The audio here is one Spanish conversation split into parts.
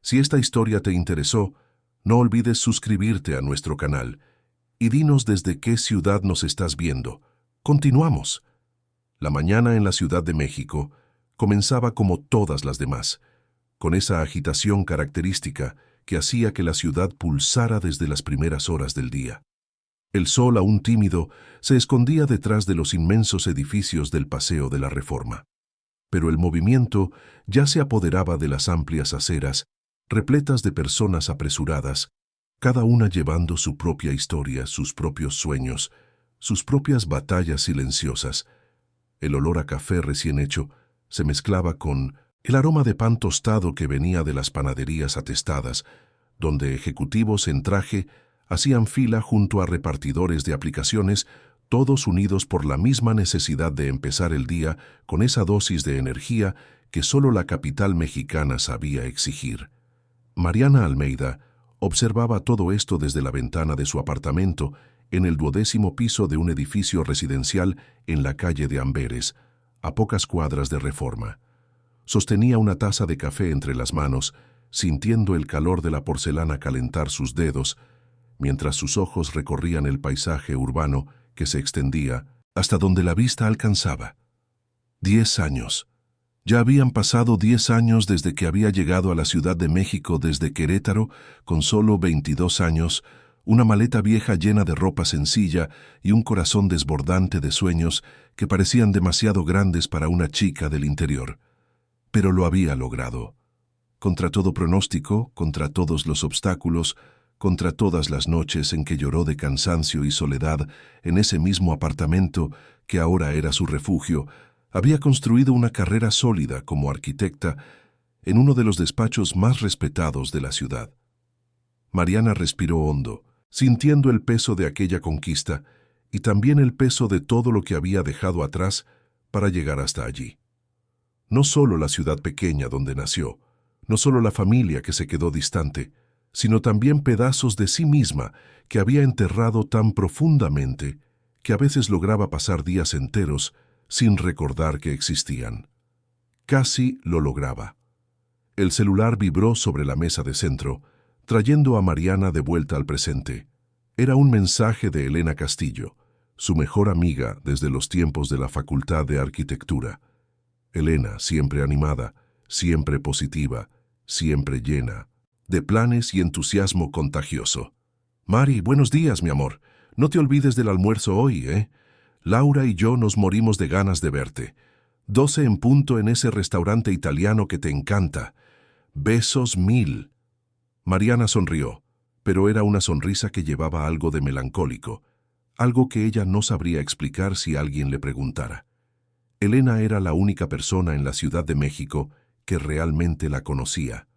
Si esta historia te interesó, no olvides suscribirte a nuestro canal y dinos desde qué ciudad nos estás viendo. Continuamos. La mañana en la Ciudad de México comenzaba como todas las demás, con esa agitación característica que hacía que la ciudad pulsara desde las primeras horas del día. El sol, aún tímido, se escondía detrás de los inmensos edificios del Paseo de la Reforma. Pero el movimiento ya se apoderaba de las amplias aceras, repletas de personas apresuradas, cada una llevando su propia historia, sus propios sueños, sus propias batallas silenciosas. El olor a café recién hecho se mezclaba con el aroma de pan tostado que venía de las panaderías atestadas, donde ejecutivos en traje hacían fila junto a repartidores de aplicaciones, todos unidos por la misma necesidad de empezar el día con esa dosis de energía que solo la capital mexicana sabía exigir. Mariana Almeida observaba todo esto desde la ventana de su apartamento en el 12º piso de un edificio residencial en la calle de Amberes, a pocas cuadras de Reforma. Sostenía una taza de café entre las manos, sintiendo el calor de la porcelana calentar sus dedos, mientras sus ojos recorrían el paisaje urbano que se extendía hasta donde la vista alcanzaba. 10 años. Ya habían pasado 10 años desde que había llegado a la Ciudad de México desde Querétaro, con solo 22 años, una maleta vieja llena de ropa sencilla y un corazón desbordante de sueños que parecían demasiado grandes para una chica del interior. Pero lo había logrado. Contra todo pronóstico, contra todos los obstáculos, contra todas las noches en que lloró de cansancio y soledad en ese mismo apartamento que ahora era su refugio, había construido una carrera sólida como arquitecta en uno de los despachos más respetados de la ciudad. Mariana respiró hondo, sintiendo el peso de aquella conquista y también el peso de todo lo que había dejado atrás para llegar hasta allí. No solo la ciudad pequeña donde nació, no solo la familia que se quedó distante, sino también pedazos de sí misma que había enterrado tan profundamente que a veces lograba pasar días enteros sin recordar que existían. Casi lo lograba. El celular vibró sobre la mesa de centro, trayendo a Mariana de vuelta al presente. Era un mensaje de Elena Castillo, su mejor amiga desde los tiempos de la Facultad de Arquitectura. Elena, siempre animada, siempre positiva, siempre llena de planes y entusiasmo contagioso. Mari, buenos días, mi amor. No te olvides del almuerzo hoy, ¿eh? Laura y yo nos morimos de ganas de verte. 12 en punto en ese restaurante italiano que te encanta. Besos 1000. Mariana sonrió, pero era una sonrisa que llevaba algo de melancólico, algo que ella no sabría explicar si alguien le preguntara. Elena era la única persona en la Ciudad de México que realmente la conocía,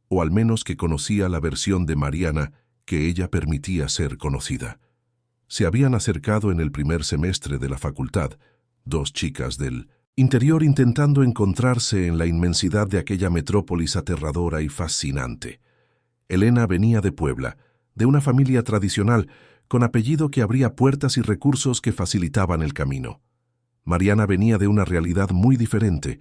o al menos que conocía la versión de Mariana que ella permitía ser conocida. Se habían acercado en el primer semestre de la facultad, 2 chicas del interior intentando encontrarse en la inmensidad de aquella metrópolis aterradora y fascinante. Elena venía de Puebla, de una familia tradicional, con apellido que abría puertas y recursos que facilitaban el camino. Mariana venía de una realidad muy diferente,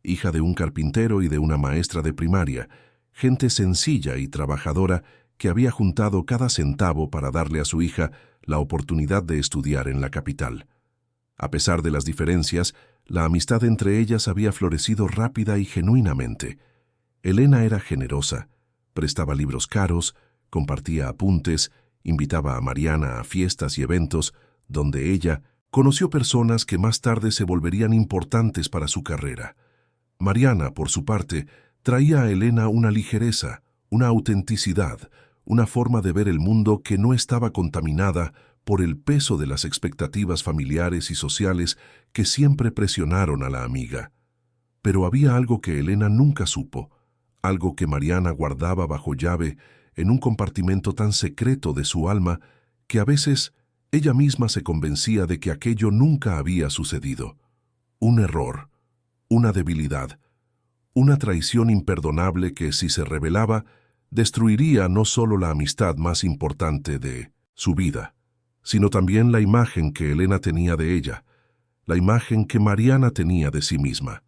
hija de un carpintero y de una maestra de primaria, gente sencilla y trabajadora que había juntado cada centavo para darle a su hija la oportunidad de estudiar en la capital. A pesar de las diferencias, la amistad entre ellas había florecido rápida y genuinamente. Elena era generosa, prestaba libros caros, compartía apuntes, invitaba a Mariana a fiestas y eventos donde ella conoció personas que más tarde se volverían importantes para su carrera. Mariana, por su parte, traía a Elena una ligereza, una autenticidad, una forma de ver el mundo que no estaba contaminada por el peso de las expectativas familiares y sociales que siempre presionaron a la amiga. Pero había algo que Elena nunca supo, algo que Mariana guardaba bajo llave en un compartimento tan secreto de su alma que a veces ella misma se convencía de que aquello nunca había sucedido. Un error, una debilidad, una traición imperdonable que, si se revelaba, destruiría no solo la amistad más importante de su vida, sino también la imagen que Elena tenía de ella, la imagen que Mariana tenía de sí misma.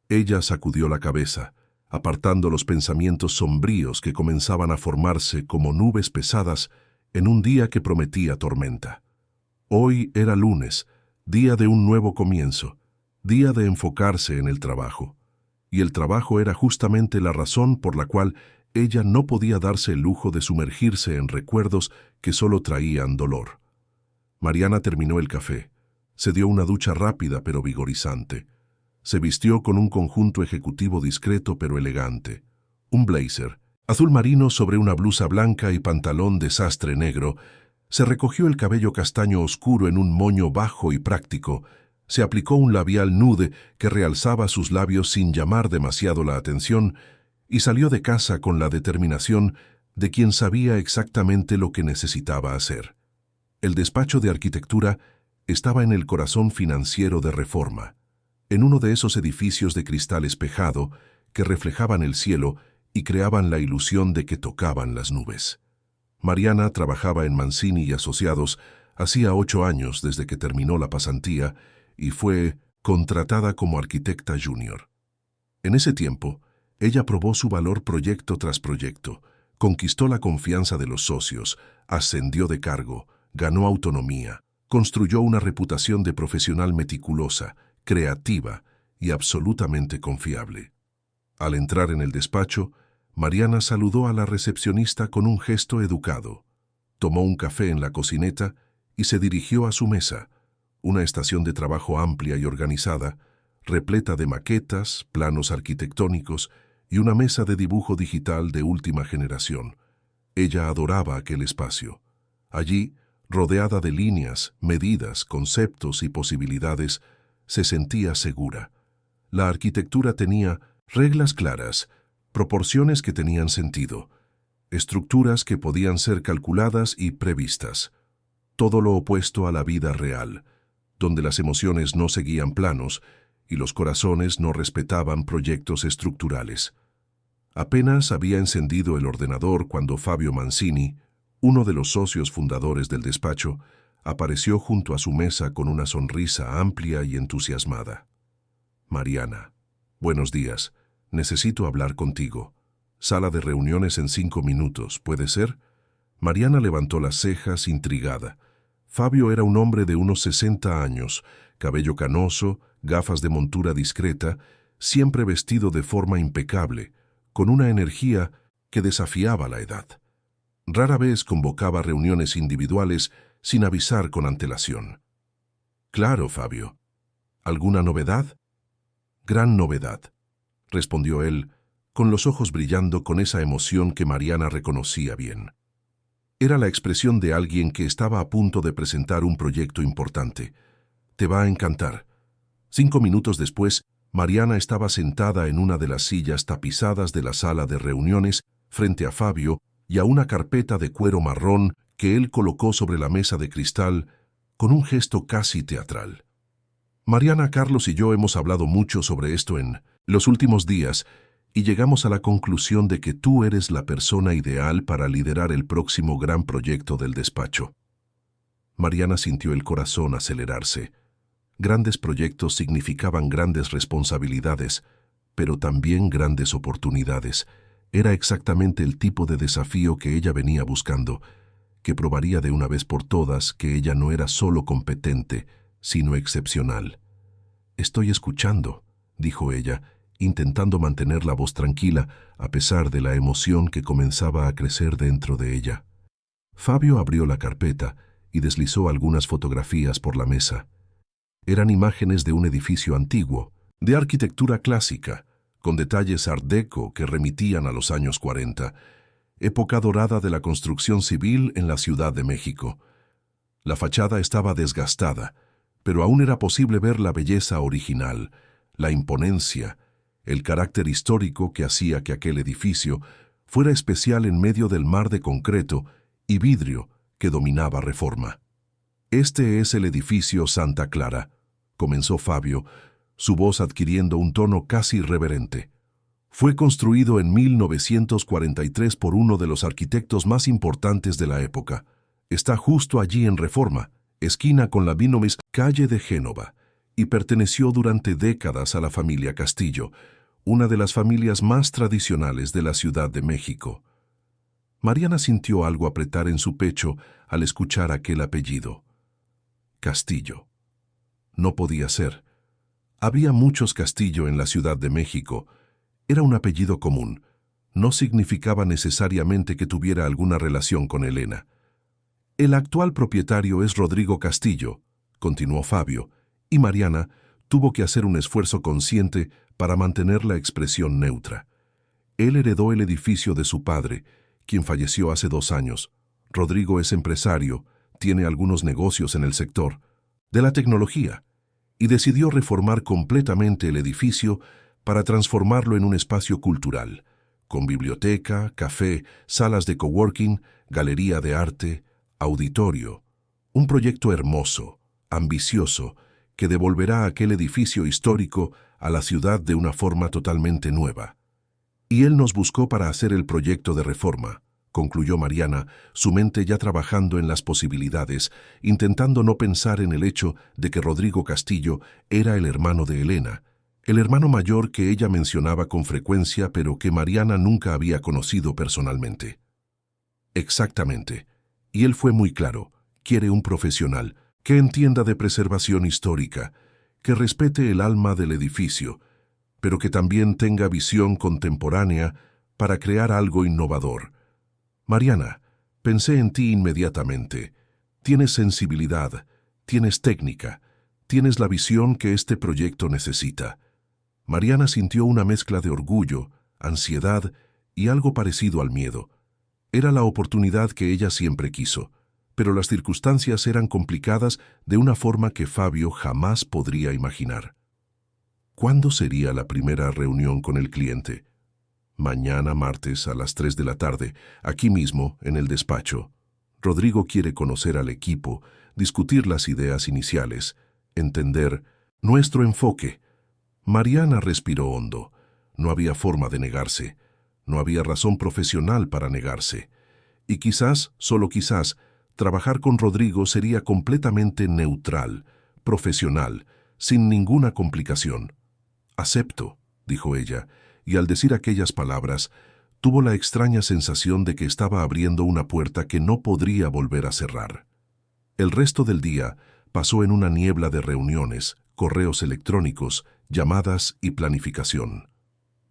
Ella sacudió la cabeza, apartando los pensamientos sombríos que comenzaban a formarse como nubes pesadas en un día que prometía tormenta. Hoy era lunes, día de un nuevo comienzo, día de enfocarse en el trabajo. Y el trabajo era justamente la razón por la cual ella no podía darse el lujo de sumergirse en recuerdos que solo traían dolor. Mariana terminó el café. Se dio una ducha rápida pero vigorizante. Se vistió con un conjunto ejecutivo discreto pero elegante. Un blazer, azul marino sobre una blusa blanca y pantalón de sastre negro. Se recogió el cabello castaño oscuro en un moño bajo y práctico. Se aplicó un labial nude que realzaba sus labios sin llamar demasiado la atención y salió de casa con la determinación de quien sabía exactamente lo que necesitaba hacer. El despacho de arquitectura estaba en el corazón financiero de Reforma, en uno de esos edificios de cristal espejado que reflejaban el cielo y creaban la ilusión de que tocaban las nubes. Mariana trabajaba en Mancini y Asociados hacía 8 años desde que terminó la pasantía y fue contratada como arquitecta junior. En ese tiempo, ella probó su valor proyecto tras proyecto, conquistó la confianza de los socios, ascendió de cargo, ganó autonomía, construyó una reputación de profesional meticulosa, creativa y absolutamente confiable. Al entrar en el despacho, Mariana saludó a la recepcionista con un gesto educado. Tomó un café en la cocineta y se dirigió a su mesa, una estación de trabajo amplia y organizada, repleta de maquetas, planos arquitectónicos y una mesa de dibujo digital de última generación. Ella adoraba aquel espacio. Allí, rodeada de líneas, medidas, conceptos y posibilidades, se sentía segura. La arquitectura tenía reglas claras, proporciones que tenían sentido, estructuras que podían ser calculadas y previstas. Todo lo opuesto a la vida real, donde las emociones no seguían planos y los corazones no respetaban proyectos estructurales. Apenas había encendido el ordenador cuando Fabio Mancini, uno de los socios fundadores del despacho, apareció junto a su mesa con una sonrisa amplia y entusiasmada. Mariana, buenos días. Necesito hablar contigo. Sala de reuniones en 5 minutos, ¿puede ser? Mariana levantó las cejas, intrigada. Fabio era un hombre de unos 60 años, cabello canoso, gafas de montura discreta, siempre vestido de forma impecable, con una energía que desafiaba la edad. Rara vez convocaba reuniones individuales sin avisar con antelación. Claro, Fabio. ¿Alguna novedad? Gran novedad, respondió él, con los ojos brillando con esa emoción que Mariana reconocía bien. Era la expresión de alguien que estaba a punto de presentar un proyecto importante. Te va a encantar. 5 minutos después, Mariana estaba sentada en una de las sillas tapizadas de la sala de reuniones frente a Fabio y a una carpeta de cuero marrón que él colocó sobre la mesa de cristal con un gesto casi teatral. Mariana, Carlos y yo hemos hablado mucho sobre esto en los últimos días y llegamos a la conclusión de que tú eres la persona ideal para liderar el próximo gran proyecto del despacho. Mariana sintió el corazón acelerarse. Grandes proyectos significaban grandes responsabilidades, pero también grandes oportunidades. Era exactamente el tipo de desafío que ella venía buscando, que probaría de una vez por todas que ella no era solo competente, sino excepcional. Estoy escuchando, dijo ella, intentando mantener la voz tranquila a pesar de la emoción que comenzaba a crecer dentro de ella. Fabio abrió la carpeta y deslizó algunas fotografías por la mesa. Eran imágenes de un edificio antiguo, de arquitectura clásica, con detalles art déco que remitían a los años 40, época dorada de la construcción civil en la Ciudad de México. La fachada estaba desgastada, pero aún era posible ver la belleza original, la imponencia, el carácter histórico que hacía que aquel edificio fuera especial en medio del mar de concreto y vidrio que dominaba Reforma. Este es el edificio Santa Clara, comenzó Fabio, su voz adquiriendo un tono casi reverente. Fue construido en 1943 por uno de los arquitectos más importantes de la época. Está justo allí en Reforma, esquina con la Vinomis, calle de Génova, y perteneció durante décadas a la familia Castillo, una de las familias más tradicionales de la Ciudad de México. Mariana sintió algo apretar en su pecho al escuchar aquel apellido. Castillo. No podía ser. Había muchos Castillo en la Ciudad de México. Era un apellido común. No significaba necesariamente que tuviera alguna relación con Elena. El actual propietario es Rodrigo Castillo, continuó Fabio, y Mariana tuvo que hacer un esfuerzo consciente para mantener la expresión neutra. Él heredó el edificio de su padre, quien falleció hace 2 años. Rodrigo es empresario, tiene algunos negocios en el sector de la tecnología, y decidió reformar completamente el edificio para transformarlo en un espacio cultural, con biblioteca, café, salas de coworking, galería de arte, auditorio. Un proyecto hermoso, ambicioso, que devolverá aquel edificio histórico a la ciudad de una forma totalmente nueva. Y él nos buscó para hacer el proyecto de reforma, concluyó Mariana, su mente ya trabajando en las posibilidades, intentando no pensar en el hecho de que Rodrigo Castillo era el hermano de Elena, el hermano mayor que ella mencionaba con frecuencia pero que Mariana nunca había conocido personalmente. Exactamente. Y él fue muy claro, quiere un profesional que entienda de preservación histórica, que respete el alma del edificio, pero que también tenga visión contemporánea para crear algo innovador. Mariana, pensé en ti inmediatamente. Tienes sensibilidad, tienes técnica, tienes la visión que este proyecto necesita. Mariana sintió una mezcla de orgullo, ansiedad y algo parecido al miedo. Era la oportunidad que ella siempre quiso, pero las circunstancias eran complicadas de una forma que Fabio jamás podría imaginar. ¿Cuándo sería la primera reunión con el cliente? Mañana martes a las 3 de la tarde, aquí mismo, en el despacho. Rodrigo quiere conocer al equipo, discutir las ideas iniciales, entender nuestro enfoque. Mariana respiró hondo. No había forma de negarse. No había razón profesional para negarse. Y quizás, solo quizás, trabajar con Rodrigo sería completamente neutral, profesional, sin ninguna complicación. Acepto, dijo ella, y al decir aquellas palabras, tuvo la extraña sensación de que estaba abriendo una puerta que no podría volver a cerrar. El resto del día pasó en una niebla de reuniones, correos electrónicos, llamadas y planificación.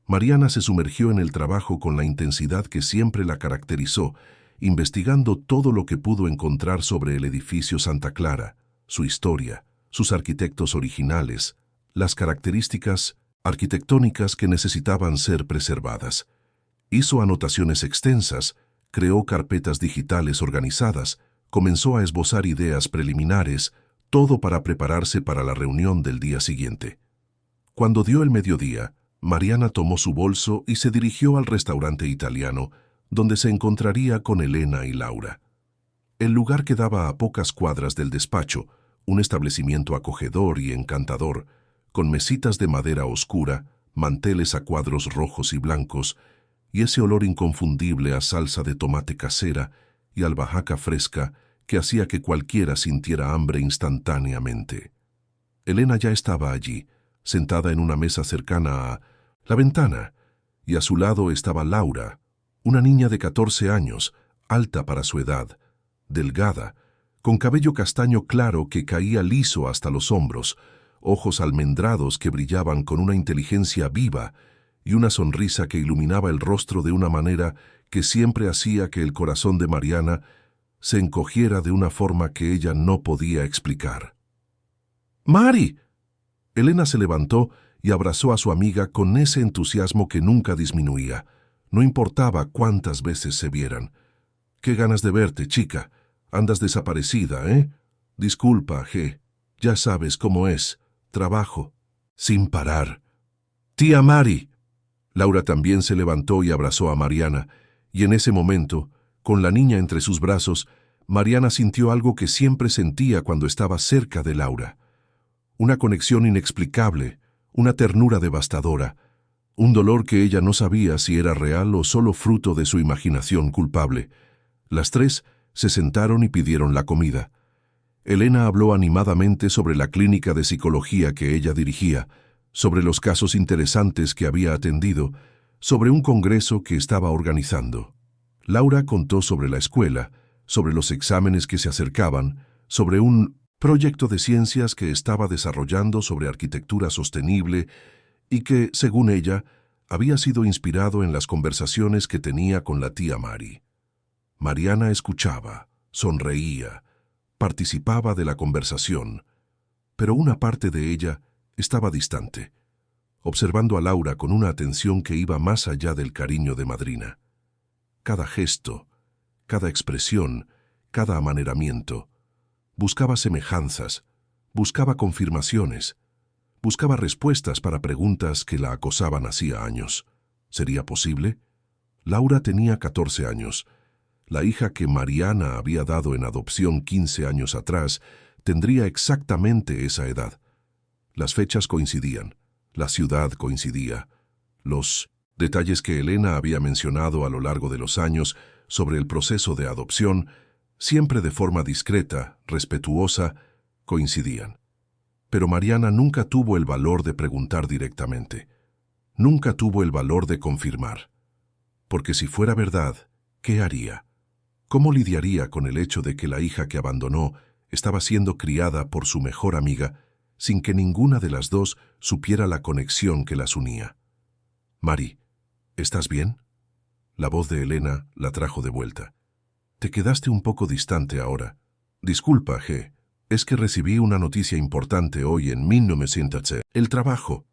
Mariana se sumergió en el trabajo con la intensidad que siempre la caracterizó, investigando todo lo que pudo encontrar sobre el edificio Santa Clara, su historia, sus arquitectos originales, las características arquitectónicas que necesitaban ser preservadas. Hizo anotaciones extensas, creó carpetas digitales organizadas, comenzó a esbozar ideas preliminares, todo para prepararse para la reunión del día siguiente. Cuando dio el mediodía, Mariana tomó su bolso y se dirigió al restaurante italiano, donde se encontraría con Elena y Laura. El lugar quedaba a pocas cuadras del despacho, un establecimiento acogedor y encantador, con mesitas de madera oscura, manteles a cuadros rojos y blancos, y ese olor inconfundible a salsa de tomate casera y albahaca fresca que hacía que cualquiera sintiera hambre instantáneamente. Elena ya estaba allí, sentada en una mesa cercana a la ventana, y a su lado estaba Laura, una niña de 14 años, alta para su edad, delgada, con cabello castaño claro que caía liso hasta los hombros, ojos almendrados que brillaban con una inteligencia viva y una sonrisa que iluminaba el rostro de una manera que siempre hacía que el corazón de Mariana se encogiera de una forma que ella no podía explicar. ¡Mari! Elena se levantó y abrazó a su amiga con ese entusiasmo que nunca disminuía. No importaba cuántas veces se vieran. ¡Qué ganas de verte, chica! Andas desaparecida, ¿eh? Disculpa, G. Ya sabes cómo es. Trabajo. Sin parar. ¡Tía Mari! Laura también se levantó y abrazó a Mariana, y en ese momento, con la niña entre sus brazos, Mariana sintió algo que siempre sentía cuando estaba cerca de Laura. Una conexión inexplicable, una ternura devastadora, un dolor que ella no sabía si era real o solo fruto de su imaginación culpable. Las tres se sentaron y pidieron la comida. Elena habló animadamente sobre la clínica de psicología que ella dirigía, sobre los casos interesantes que había atendido, sobre un congreso que estaba organizando. Laura contó sobre la escuela, sobre los exámenes que se acercaban, sobre un proyecto de ciencias que estaba desarrollando sobre arquitectura sostenible y que, según ella, había sido inspirado en las conversaciones que tenía con la tía Mari. Mariana escuchaba, sonreía, participaba de la conversación, pero una parte de ella estaba distante, observando a Laura con una atención que iba más allá del cariño de madrina. Cada gesto, cada expresión, cada amaneramiento, buscaba semejanzas, buscaba confirmaciones, buscaba respuestas para preguntas que la acosaban hacía años. ¿Sería posible? Laura tenía 14 años. La hija que Mariana había dado en adopción 15 años atrás tendría exactamente esa edad. Las fechas coincidían, la ciudad coincidía. Los detalles que Elena había mencionado a lo largo de los años sobre el proceso de adopción, siempre de forma discreta, respetuosa, coincidían. Pero Mariana nunca tuvo el valor de preguntar directamente. Nunca tuvo el valor de confirmar. Porque si fuera verdad, ¿qué haría? ¿Cómo lidiaría con el hecho de que la hija que abandonó estaba siendo criada por su mejor amiga sin que ninguna de las dos supiera la conexión que las unía? Mari, ¿estás bien? La voz de Elena la trajo de vuelta. Te quedaste un poco distante ahora. Disculpa, G. Es que recibí una noticia importante hoy en 1900. El trabajo.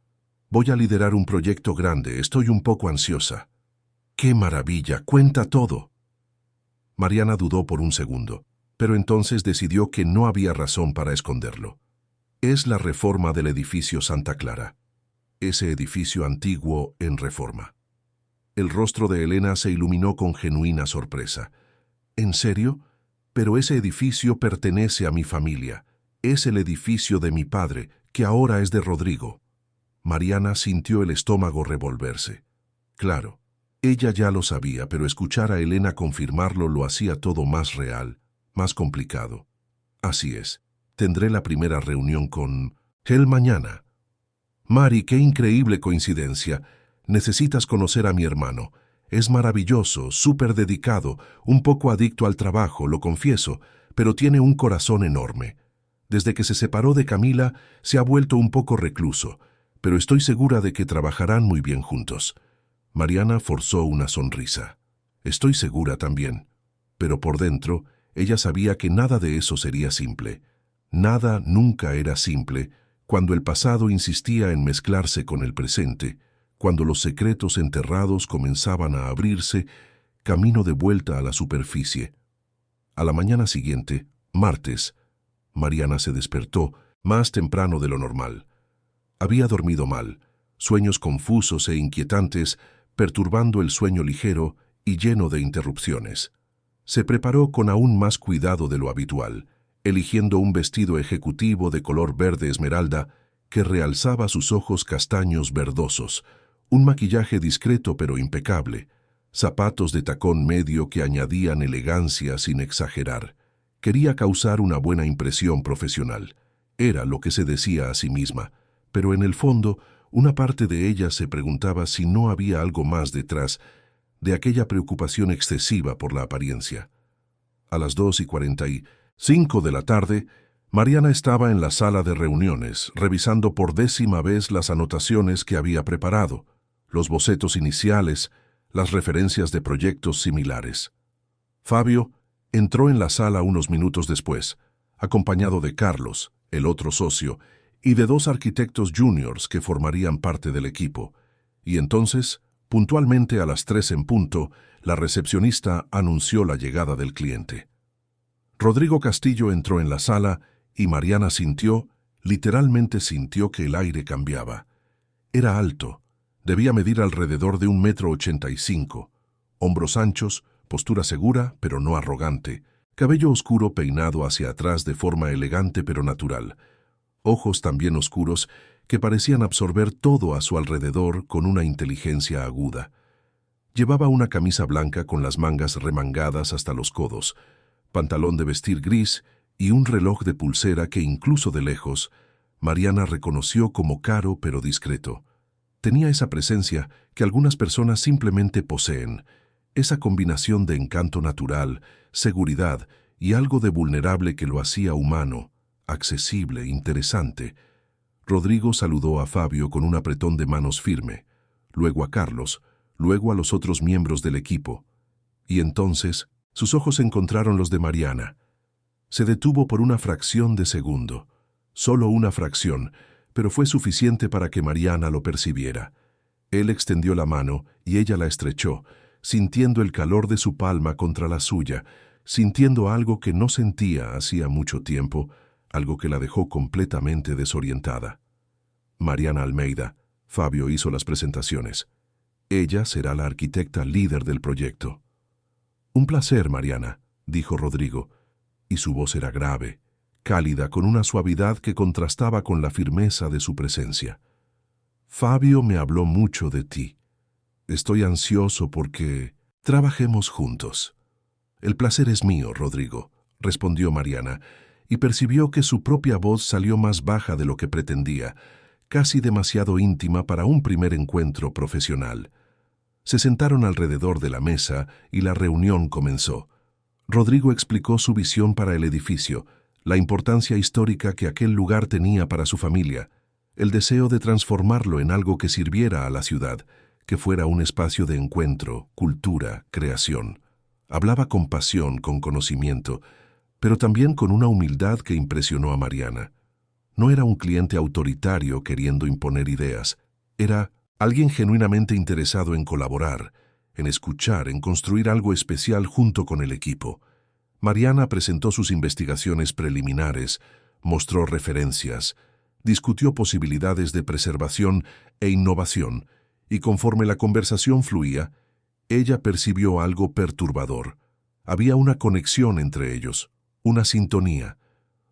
Voy a liderar un proyecto grande. Estoy un poco ansiosa. ¡Qué maravilla! Cuenta todo. Mariana dudó por un segundo, pero entonces decidió que no había razón para esconderlo. Es la reforma del edificio Santa Clara. Ese edificio antiguo en reforma. El rostro de Elena se iluminó con genuina sorpresa. ¿En serio? Pero ese edificio pertenece a mi familia. Es el edificio de mi padre, que ahora es de Rodrigo. Mariana sintió el estómago revolverse. Claro, ella ya lo sabía, pero escuchar a Elena confirmarlo lo hacía todo más real, más complicado. Así es, tendré la primera reunión con él mañana. Mari, qué increíble coincidencia. Necesitas conocer a mi hermano. Es maravilloso, súper dedicado, un poco adicto al trabajo, lo confieso, pero tiene un corazón enorme. Desde que se separó de Camila, se ha vuelto un poco recluso, pero estoy segura de que trabajarán muy bien juntos. Mariana forzó una sonrisa. Estoy segura también. Pero por dentro, ella sabía que nada de eso sería simple. Nada nunca era simple cuando el pasado insistía en mezclarse con el presente, cuando los secretos enterrados comenzaban a abrirse, camino de vuelta a la superficie. A la mañana siguiente, martes, Mariana se despertó más temprano de lo normal. Había dormido mal, sueños confusos e inquietantes, perturbando el sueño ligero y lleno de interrupciones. Se preparó con aún más cuidado de lo habitual, eligiendo un vestido ejecutivo de color verde esmeralda que realzaba sus ojos castaños verdosos, un maquillaje discreto pero impecable, zapatos de tacón medio que añadían elegancia sin exagerar. Quería causar una buena impresión profesional. Era lo que se decía a sí misma, pero en el fondo, una parte de ella se preguntaba si no había algo más detrás de aquella preocupación excesiva por la apariencia. A las 2:45 de la tarde, Mariana estaba en la sala de reuniones, revisando por 10ª vez las anotaciones que había preparado, los bocetos iniciales, las referencias de proyectos similares. Fabio entró en la sala unos minutos después, acompañado de Carlos, el otro socio, y de 2 arquitectos juniors que formarían parte del equipo. Y entonces, puntualmente a las 3 en punto, la recepcionista anunció la llegada del cliente. Rodrigo Castillo entró en la sala y Mariana sintió, literalmente sintió que el aire cambiaba. Era alto. Debía medir alrededor de 1,85 m, hombros anchos, postura segura pero no arrogante, cabello oscuro peinado hacia atrás de forma elegante pero natural, ojos también oscuros que parecían absorber todo a su alrededor con una inteligencia aguda. Llevaba una camisa blanca con las mangas remangadas hasta los codos, pantalón de vestir gris y un reloj de pulsera que incluso de lejos, Mariana reconoció como caro pero discreto. Tenía esa presencia que algunas personas simplemente poseen, esa combinación de encanto natural, seguridad y algo de vulnerable que lo hacía humano, accesible, interesante. Rodrigo saludó a Fabio con un apretón de manos firme, luego a Carlos, luego a los otros miembros del equipo. Y entonces sus ojos encontraron los de Mariana. Se detuvo por una fracción de segundo, solo una fracción, pero fue suficiente para que Mariana lo percibiera. Él extendió la mano y ella la estrechó, sintiendo el calor de su palma contra la suya, sintiendo algo que no sentía hacía mucho tiempo, algo que la dejó completamente desorientada. Mariana Almeida, Fabio hizo las presentaciones. Ella será la arquitecta líder del proyecto. «Un placer, Mariana», dijo Rodrigo, y su voz era grave, cálida, con una suavidad que contrastaba con la firmeza de su presencia. «Fabio me habló mucho de ti. Estoy ansioso porque trabajemos juntos». «El placer es mío, Rodrigo», respondió Mariana, y percibió que su propia voz salió más baja de lo que pretendía, casi demasiado íntima para un primer encuentro profesional. Se sentaron alrededor de la mesa y la reunión comenzó. Rodrigo explicó su visión para el edificio, la importancia histórica que aquel lugar tenía para su familia, el deseo de transformarlo en algo que sirviera a la ciudad, que fuera un espacio de encuentro, cultura, creación. Hablaba con pasión, con conocimiento, pero también con una humildad que impresionó a Mariana. No era un cliente autoritario queriendo imponer ideas, era alguien genuinamente interesado en colaborar, en escuchar, en construir algo especial junto con el equipo. Mariana presentó sus investigaciones preliminares, mostró referencias, discutió posibilidades de preservación e innovación, y conforme la conversación fluía, ella percibió algo perturbador. Había una conexión entre ellos, una sintonía.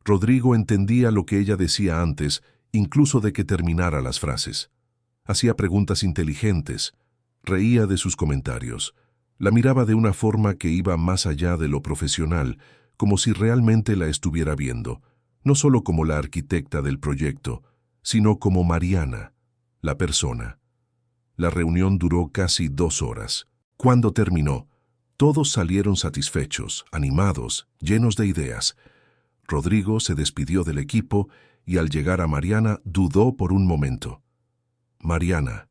Rodrigo entendía lo que ella decía antes, incluso de que terminara las frases. Hacía preguntas inteligentes, reía de sus comentarios, la miraba de una forma que iba más allá de lo profesional, como si realmente la estuviera viendo, no solo como la arquitecta del proyecto, sino como Mariana, la persona. La reunión duró casi 2 horas. Cuando terminó, todos salieron satisfechos, animados, llenos de ideas. Rodrigo se despidió del equipo y al llegar a Mariana dudó por un momento. «Mariana,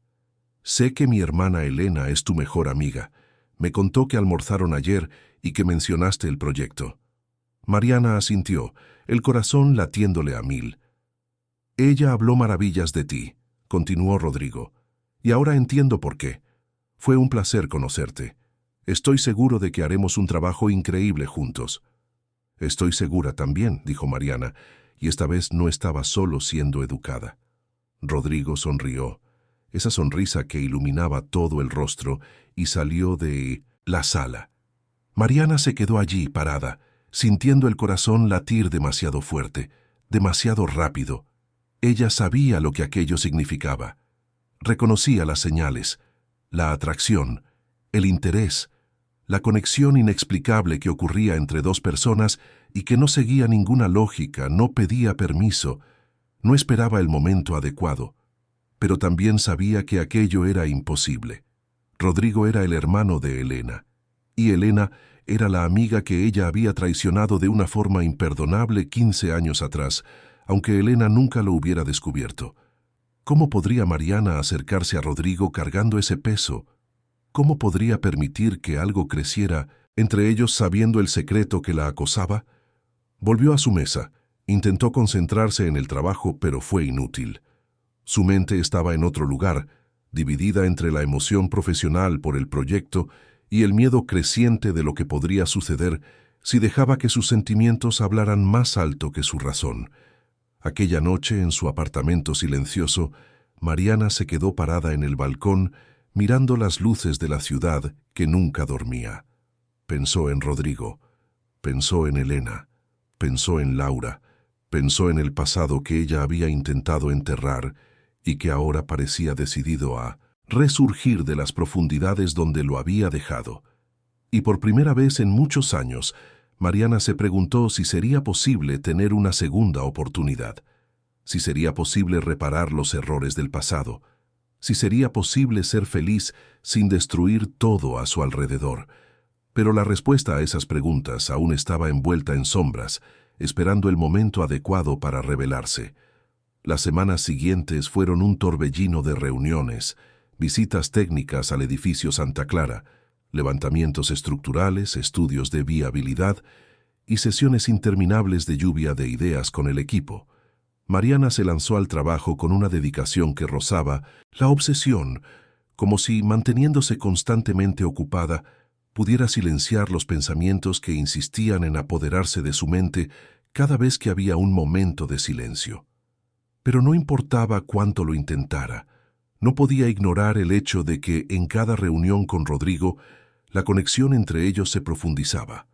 sé que mi hermana Elena es tu mejor amiga. Me contó que almorzaron ayer y que mencionaste el proyecto». Mariana asintió, el corazón latiéndole a 1000. «Ella habló maravillas de ti», continuó Rodrigo, «y ahora entiendo por qué. Fue un placer conocerte. Estoy seguro de que haremos un trabajo increíble juntos». «Estoy segura también», dijo Mariana, y esta vez no estaba solo siendo educada. Rodrigo sonrió, esa sonrisa que iluminaba todo el rostro, y salió de la sala. Mariana se quedó allí parada, sintiendo el corazón latir demasiado fuerte, demasiado rápido. Ella sabía lo que aquello significaba. Reconocía las señales, la atracción, el interés, la conexión inexplicable que ocurría entre dos personas y que no seguía ninguna lógica, no pedía permiso, no esperaba el momento adecuado, pero también sabía que aquello era imposible. Rodrigo era el hermano de Elena, y Elena era la amiga que ella había traicionado de una forma imperdonable 15 años atrás, aunque Elena nunca lo hubiera descubierto. ¿Cómo podría Mariana acercarse a Rodrigo cargando ese peso? ¿Cómo podría permitir que algo creciera entre ellos sabiendo el secreto que la acosaba? Volvió a su mesa, intentó concentrarse en el trabajo, pero fue inútil. Su mente estaba en otro lugar, dividida entre la emoción profesional por el proyecto y el miedo creciente de lo que podría suceder si dejaba que sus sentimientos hablaran más alto que su razón. Aquella noche, en su apartamento silencioso, Mariana se quedó parada en el balcón, mirando las luces de la ciudad que nunca dormía. Pensó en Rodrigo, pensó en Elena, pensó en Laura, pensó en el pasado que ella había intentado enterrar y que ahora parecía decidido a resurgir de las profundidades donde lo había dejado. Y por primera vez en muchos años, Mariana se preguntó si sería posible tener una segunda oportunidad, si sería posible reparar los errores del pasado, si sería posible ser feliz sin destruir todo a su alrededor. Pero la respuesta a esas preguntas aún estaba envuelta en sombras, esperando el momento adecuado para revelarse. Las semanas siguientes fueron un torbellino de reuniones, visitas técnicas al edificio Santa Clara, levantamientos estructurales, estudios de viabilidad y sesiones interminables de lluvia de ideas con el equipo. Mariana se lanzó al trabajo con una dedicación que rozaba la obsesión, como si, manteniéndose constantemente ocupada, pudiera silenciar los pensamientos que insistían en apoderarse de su mente cada vez que había un momento de silencio. Pero no importaba cuánto lo intentara, no podía ignorar el hecho de que en cada reunión con Rodrigo, la conexión entre ellos se profundizaba.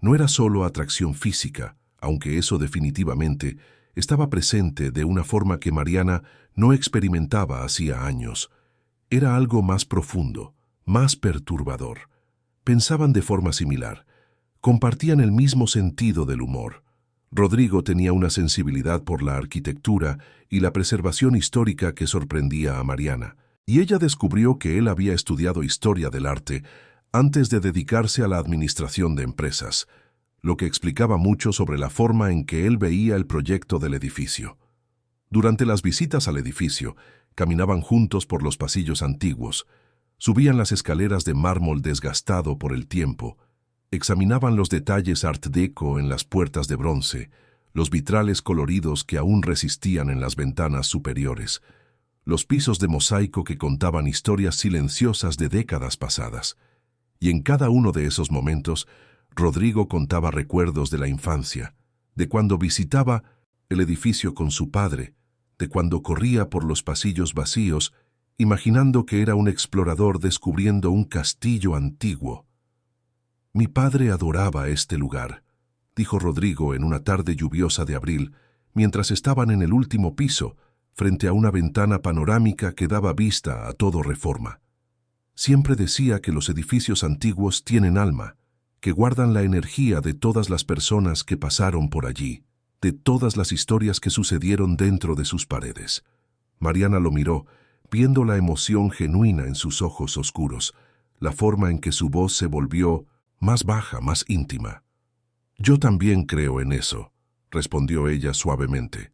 No era solo atracción física, aunque eso definitivamente estaba presente de una forma que Mariana no experimentaba hacía años. Era algo más profundo, más perturbador. Pensaban de forma similar, compartían el mismo sentido del humor. Rodrigo tenía una sensibilidad por la arquitectura y la preservación histórica que sorprendía a Mariana, y ella descubrió que él había estudiado historia del arte antes de dedicarse a la administración de empresas, lo que explicaba mucho sobre la forma en que él veía el proyecto del edificio. Durante las visitas al edificio, caminaban juntos por los pasillos antiguos, subían las escaleras de mármol desgastado por el tiempo, examinaban los detalles art deco en las puertas de bronce, los vitrales coloridos que aún resistían en las ventanas superiores, los pisos de mosaico que contaban historias silenciosas de décadas pasadas. Y en cada uno de esos momentos, Rodrigo contaba recuerdos de la infancia, de cuando visitaba el edificio con su padre, de cuando corría por los pasillos vacíos, imaginando que era un explorador descubriendo un castillo antiguo. «Mi padre adoraba este lugar», dijo Rodrigo en una tarde lluviosa de abril, mientras estaban en el último piso, frente a una ventana panorámica que daba vista a todo Reforma. Siempre decía que los edificios antiguos tienen alma, que guardan la energía de todas las personas que pasaron por allí, de todas las historias que sucedieron dentro de sus paredes. Mariana lo miró, viendo la emoción genuina en sus ojos oscuros, la forma en que su voz se volvió más baja, más íntima. «Yo también creo en eso», respondió ella suavemente.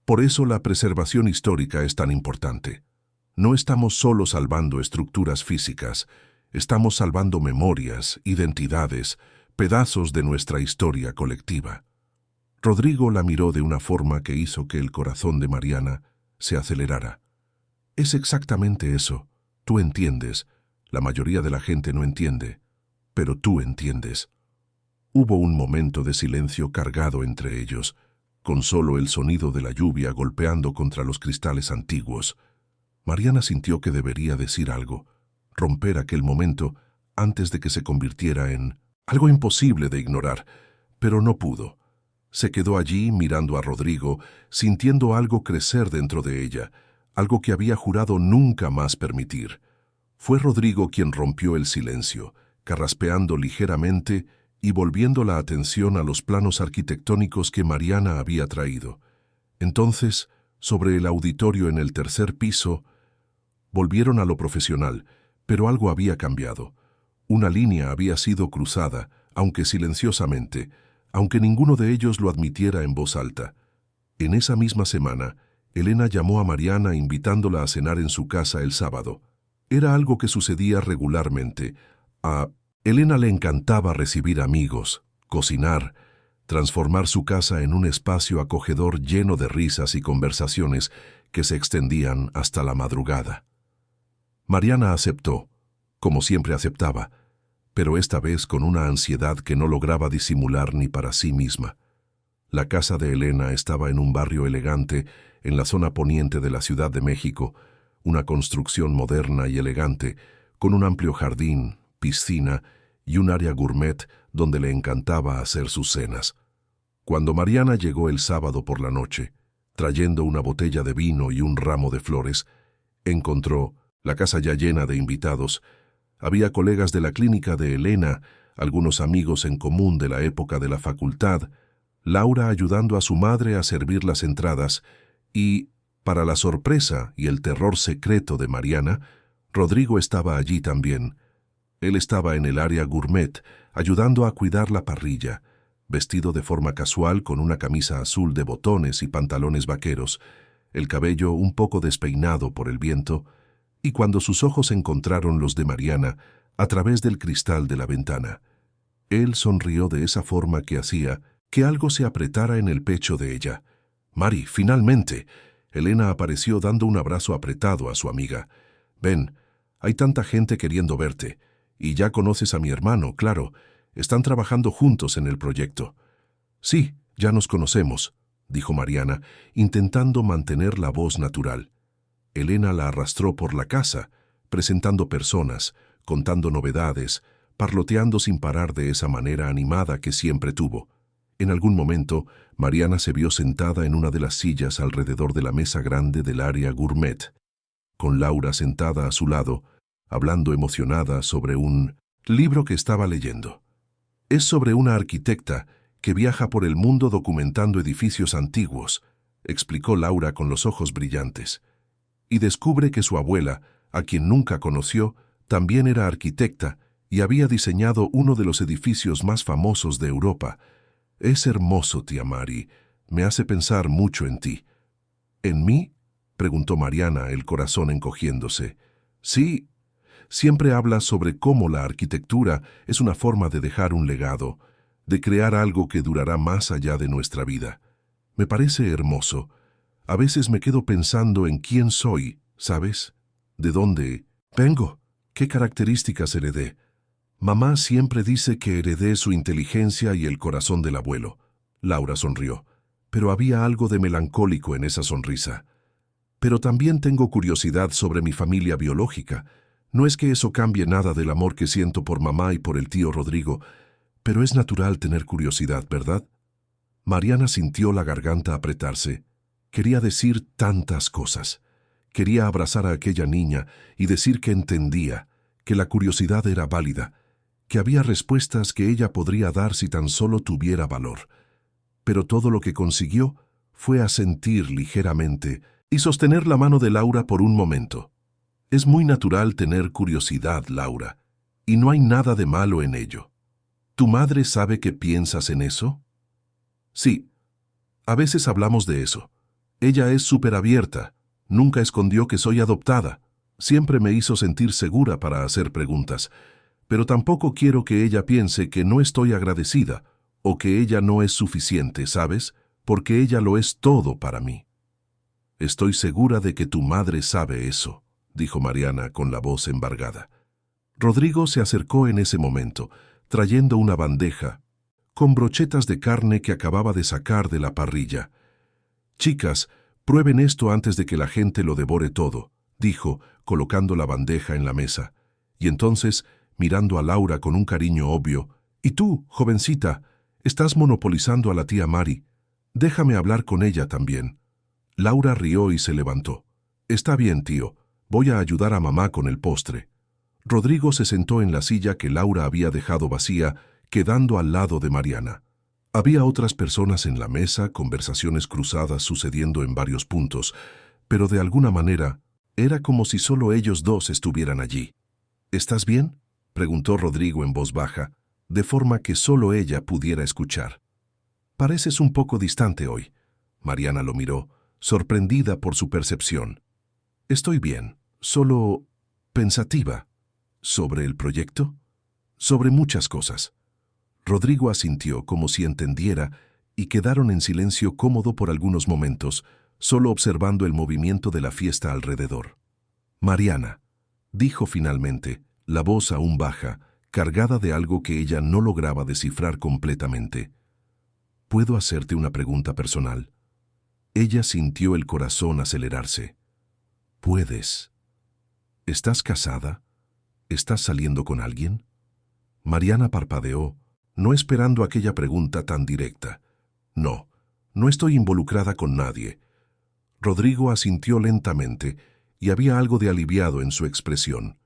«Por eso la preservación histórica es tan importante. No estamos solo salvando estructuras físicas, estamos salvando memorias, identidades, pedazos de nuestra historia colectiva». Rodrigo la miró de una forma que hizo que el corazón de Mariana se acelerara. «Es exactamente eso. Tú entiendes. La mayoría de la gente no entiende. Pero tú entiendes». Hubo un momento de silencio cargado entre ellos, con solo el sonido de la lluvia golpeando contra los cristales antiguos. Mariana sintió que debería decir algo, romper aquel momento antes de que se convirtiera en algo imposible de ignorar, pero no pudo. Se quedó allí mirando a Rodrigo, sintiendo algo crecer dentro de ella, algo que había jurado nunca más permitir. Fue Rodrigo quien rompió el silencio, carraspeando ligeramente y volviendo la atención a los planos arquitectónicos que Mariana había traído. Entonces, sobre el auditorio en el tercer piso, volvieron a lo profesional, pero algo había cambiado. Una línea había sido cruzada, aunque silenciosamente, aunque ninguno de ellos lo admitiera en voz alta. En esa misma semana, Elena llamó a Mariana invitándola a cenar en su casa el sábado. Era algo que sucedía regularmente. A Elena le encantaba recibir amigos, cocinar, transformar su casa en un espacio acogedor lleno de risas y conversaciones que se extendían hasta la madrugada. Mariana aceptó, como siempre aceptaba, pero esta vez con una ansiedad que no lograba disimular ni para sí misma. La casa de Elena estaba en un barrio elegante en la zona poniente de la Ciudad de México, una construcción moderna y elegante, con un amplio jardín, piscina y un área gourmet donde le encantaba hacer sus cenas. Cuando Mariana llegó el sábado por la noche, trayendo una botella de vino y un ramo de flores, encontró la casa ya llena de invitados. Había colegas de la clínica de Elena, algunos amigos en común de la época de la facultad, Laura ayudando a su madre a servir las entradas Y, para la sorpresa y el terror secreto de Mariana, Rodrigo estaba allí también. Él estaba en el área gourmet, ayudando a cuidar la parrilla, vestido de forma casual con una camisa azul de botones y pantalones vaqueros, el cabello un poco despeinado por el viento, y cuando sus ojos encontraron los de Mariana a través del cristal de la ventana, él sonrió de esa forma que hacía que algo se apretara en el pecho de ella. «Mari, finalmente». Elena apareció dando un abrazo apretado a su amiga. «Ven, hay tanta gente queriendo verte. Y ya conoces a mi hermano, claro. Están trabajando juntos en el proyecto». «Sí, ya nos conocemos», dijo Mariana, intentando mantener la voz natural. Elena la arrastró por la casa, presentando personas, contando novedades, parloteando sin parar de esa manera animada que siempre tuvo. En algún momento, Mariana se vio sentada en una de las sillas alrededor de la mesa grande del área gourmet, con Laura sentada a su lado, hablando emocionada sobre un libro que estaba leyendo. Es sobre una arquitecta que viaja por el mundo documentando edificios antiguos, explicó Laura con los ojos brillantes, y descubre que su abuela, a quien nunca conoció, también era arquitecta y había diseñado uno de los edificios más famosos de Europa. «Es hermoso, tía Mari. Me hace pensar mucho en ti». «¿En mí?», preguntó Mariana, el corazón encogiéndose. «Sí, siempre hablas sobre cómo la arquitectura es una forma de dejar un legado, de crear algo que durará más allá de nuestra vida. Me parece hermoso. A veces me quedo pensando en quién soy, ¿sabes? ¿De dónde vengo? ¿Qué características heredé? Mamá siempre dice que heredé su inteligencia y el corazón del abuelo». Laura sonrió, pero había algo de melancólico en esa sonrisa. «Pero también tengo curiosidad sobre mi familia biológica. No es que eso cambie nada del amor que siento por mamá y por el tío Rodrigo, pero es natural tener curiosidad, ¿verdad?» Mariana sintió la garganta apretarse. Quería decir tantas cosas. Quería abrazar a aquella niña y decir que entendía, que la curiosidad era válida, que había respuestas que ella podría dar si tan solo tuviera valor. Pero todo lo que consiguió fue asentir ligeramente y sostener la mano de Laura por un momento. «Es muy natural tener curiosidad, Laura, y no hay nada de malo en ello. ¿Tu madre sabe que piensas en eso?» «Sí, a veces hablamos de eso. Ella es súper abierta, nunca escondió que soy adoptada, siempre me hizo sentir segura para hacer preguntas, pero tampoco quiero que ella piense que no estoy agradecida o que ella no es suficiente, ¿sabes? Porque ella lo es todo para mí». «Estoy segura de que tu madre sabe eso», dijo Mariana con la voz embargada. Rodrigo se acercó en ese momento, trayendo una bandeja con brochetas de carne que acababa de sacar de la parrilla. «Chicas, prueben esto antes de que la gente lo devore todo», dijo, colocando la bandeja en la mesa. Y entonces, mirando a Laura con un cariño obvio, «Y tú, jovencita, estás monopolizando a la tía Mari. Déjame hablar con ella también». Laura rió y se levantó. «Está bien, tío. Voy a ayudar a mamá con el postre». Rodrigo se sentó en la silla que Laura había dejado vacía, quedando al lado de Mariana. Había otras personas en la mesa, conversaciones cruzadas sucediendo en varios puntos, pero de alguna manera era como si solo ellos dos estuvieran allí. «¿Estás bien?», preguntó Rodrigo en voz baja, de forma que solo ella pudiera escuchar. «Pareces un poco distante hoy». Mariana lo miró, sorprendida por su percepción. «Estoy bien, solo pensativa». «¿Sobre el proyecto?». «Sobre muchas cosas». Rodrigo asintió como si entendiera y quedaron en silencio cómodo por algunos momentos, solo observando el movimiento de la fiesta alrededor. «Mariana», dijo finalmente, la voz aún baja, cargada de algo que ella no lograba descifrar completamente. «¿Puedo hacerte una pregunta personal?». Ella sintió el corazón acelerarse. «Puedes». «¿Estás casada? ¿Estás saliendo con alguien?». Mariana parpadeó, no esperando aquella pregunta tan directa. «No, no estoy involucrada con nadie». Rodrigo asintió lentamente y había algo de aliviado en su expresión.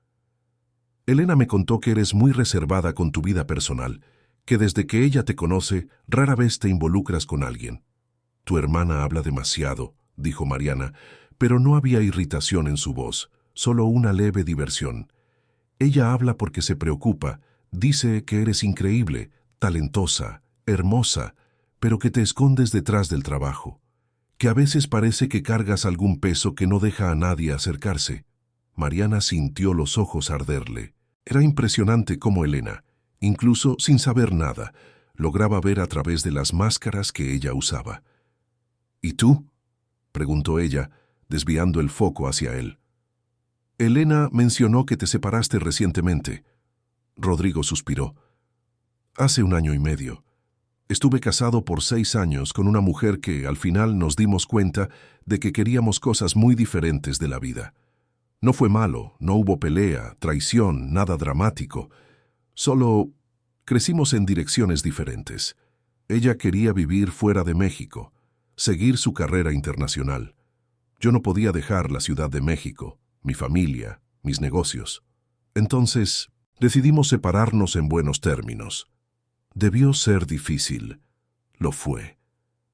«Elena me contó que eres muy reservada con tu vida personal, que desde que ella te conoce rara vez te involucras con alguien. Tu hermana habla demasiado, dijo Mariana, pero no había irritación en su voz, solo una leve diversión. Ella habla porque se preocupa, dice que eres increíble, talentosa, hermosa, pero que te escondes detrás del trabajo, que a veces parece que cargas algún peso que no deja a nadie acercarse. Mariana sintió los ojos arderle. Era impresionante cómo Elena, incluso sin saber nada, lograba ver a través de las máscaras que ella usaba. ¿Y tú?, preguntó ella, desviando el foco hacia él. Elena mencionó que te separaste recientemente. Rodrigo suspiró. Hace 1 año y medio. Estuve casado por 6 años con una mujer que al final nos dimos cuenta de que queríamos cosas muy diferentes de la vida. No fue malo, no hubo pelea, traición, nada dramático. Solo crecimos en direcciones diferentes. Ella quería vivir fuera de México, seguir su carrera internacional. Yo no podía dejar la Ciudad de México, mi familia, mis negocios. Entonces, decidimos separarnos en buenos términos. Debió ser difícil. Lo fue.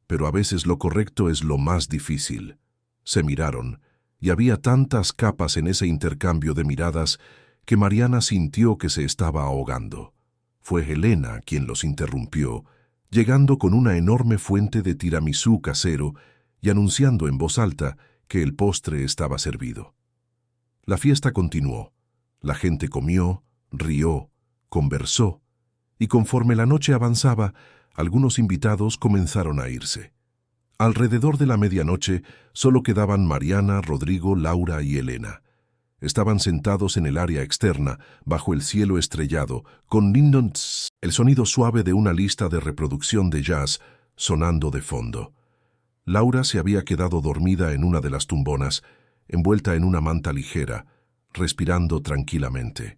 Pero a veces lo correcto es lo más difícil. Se miraron, y había tantas capas en ese intercambio de miradas que Mariana sintió que se estaba ahogando. Fue Elena quien los interrumpió, llegando con una enorme fuente de tiramisú casero y anunciando en voz alta que el postre estaba servido. La fiesta continuó. La gente comió, rió, conversó, y conforme la noche avanzaba, algunos invitados comenzaron a irse. Alrededor de la medianoche solo quedaban Mariana, Rodrigo, Laura y Elena. Estaban sentados en el área externa, bajo el cielo estrellado, con el sonido suave de una lista de reproducción de jazz sonando de fondo. Laura se había quedado dormida en una de las tumbonas, envuelta en una manta ligera, respirando tranquilamente.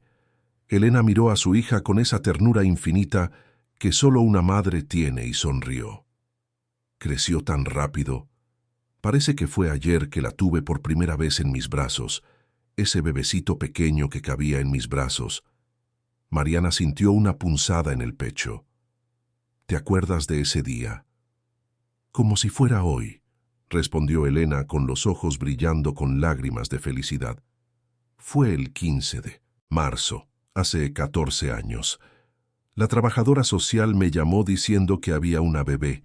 Elena miró a su hija con esa ternura infinita que solo una madre tiene y sonrió. Creció tan rápido. Parece que fue ayer que la tuve por primera vez en mis brazos, ese bebecito pequeño que cabía en mis brazos. Mariana sintió una punzada en el pecho. ¿Te acuerdas de ese día? Como si fuera hoy, respondió Elena con los ojos brillando con lágrimas de felicidad. Fue el 15 de marzo, hace 14 años. La trabajadora social me llamó diciendo que había una bebé,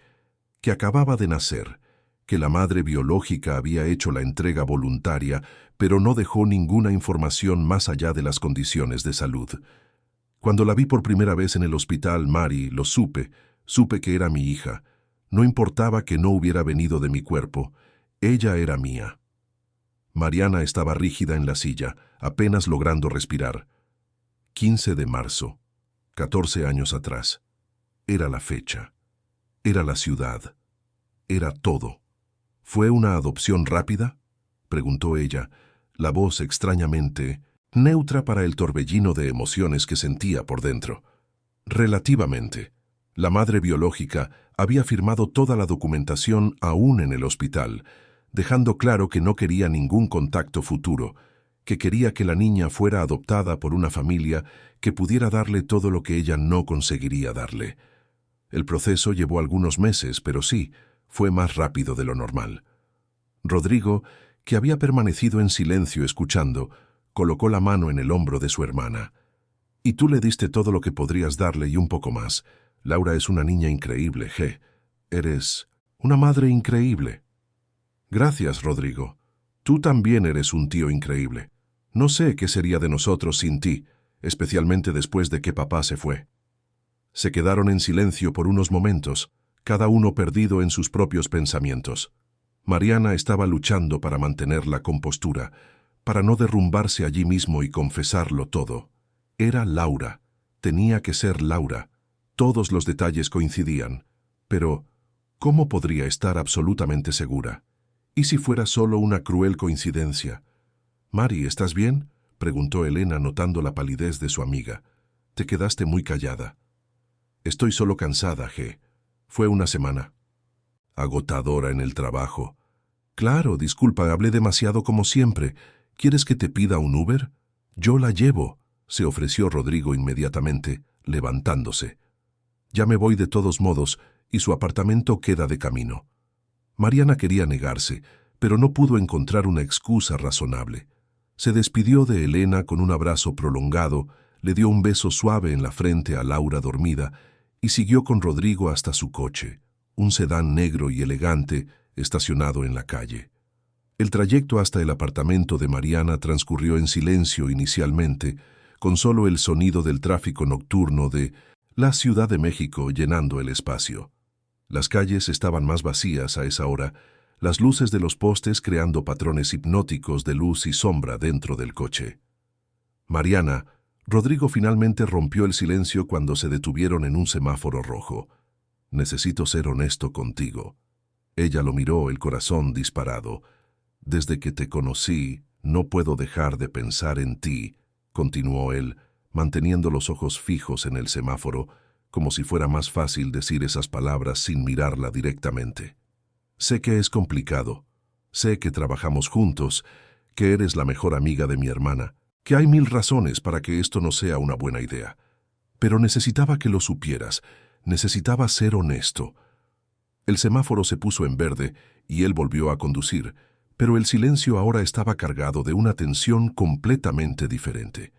que acababa de nacer, que la madre biológica había hecho la entrega voluntaria, pero no dejó ninguna información más allá de las condiciones de salud. Cuando la vi por primera vez en el hospital, Mari, lo supe que era mi hija. No importaba que no hubiera venido de mi cuerpo, ella era mía. Mariana estaba rígida en la silla, apenas logrando respirar. 15 de marzo, 14 años atrás. Era la fecha. Era la ciudad. Era todo. ¿Fue una adopción rápida?, preguntó ella, la voz extrañamente neutra para el torbellino de emociones que sentía por dentro. Relativamente. La madre biológica había firmado toda la documentación aún en el hospital, dejando claro que no quería ningún contacto futuro, que quería que la niña fuera adoptada por una familia que pudiera darle todo lo que ella no conseguiría darle. El proceso llevó algunos meses, pero sí, fue más rápido de lo normal. Rodrigo, que había permanecido en silencio escuchando, colocó la mano en el hombro de su hermana. «Y tú le diste todo lo que podrías darle y un poco más. Laura es una niña increíble, G. Eres una madre increíble». «Gracias, Rodrigo. Tú también eres un tío increíble. No sé qué sería de nosotros sin ti, especialmente después de que papá se fue». Se quedaron en silencio por unos momentos, cada uno perdido en sus propios pensamientos. Mariana estaba luchando para mantener la compostura, para no derrumbarse allí mismo y confesarlo todo. Era Laura. Tenía que ser Laura. Todos los detalles coincidían. Pero, ¿cómo podría estar absolutamente segura? ¿Y si fuera solo una cruel coincidencia? «Mari, ¿estás bien?», preguntó Elena notando la palidez de su amiga. «Te quedaste muy callada». «Estoy solo cansada, G. Fue una semana». «Agotadora en el trabajo». «Claro, disculpa, hablé demasiado como siempre. ¿Quieres que te pida un Uber?» «Yo la llevo», se ofreció Rodrigo inmediatamente, levantándose. «Ya me voy de todos modos, y su apartamento queda de camino». Mariana quería negarse, pero no pudo encontrar una excusa razonable. Se despidió de Elena con un abrazo prolongado, le dio un beso suave en la frente a Laura dormida y siguió con Rodrigo hasta su coche, un sedán negro y elegante estacionado en la calle. El trayecto hasta el apartamento de Mariana transcurrió en silencio inicialmente, con solo el sonido del tráfico nocturno de la Ciudad de México llenando el espacio. Las calles estaban más vacías a esa hora, las luces de los postes creando patrones hipnóticos de luz y sombra dentro del coche. Mariana, Rodrigo finalmente rompió el silencio cuando se detuvieron en un semáforo rojo. «Necesito ser honesto contigo». Ella lo miró, el corazón disparado. «Desde que te conocí, no puedo dejar de pensar en ti», continuó él, manteniendo los ojos fijos en el semáforo, como si fuera más fácil decir esas palabras sin mirarla directamente. «Sé que es complicado. Sé que trabajamos juntos, que eres la mejor amiga de mi hermana, que hay 1000 razones para que esto no sea una buena idea. Pero necesitaba que lo supieras, necesitaba ser honesto». El semáforo se puso en verde y él volvió a conducir, pero el silencio ahora estaba cargado de una tensión completamente diferente.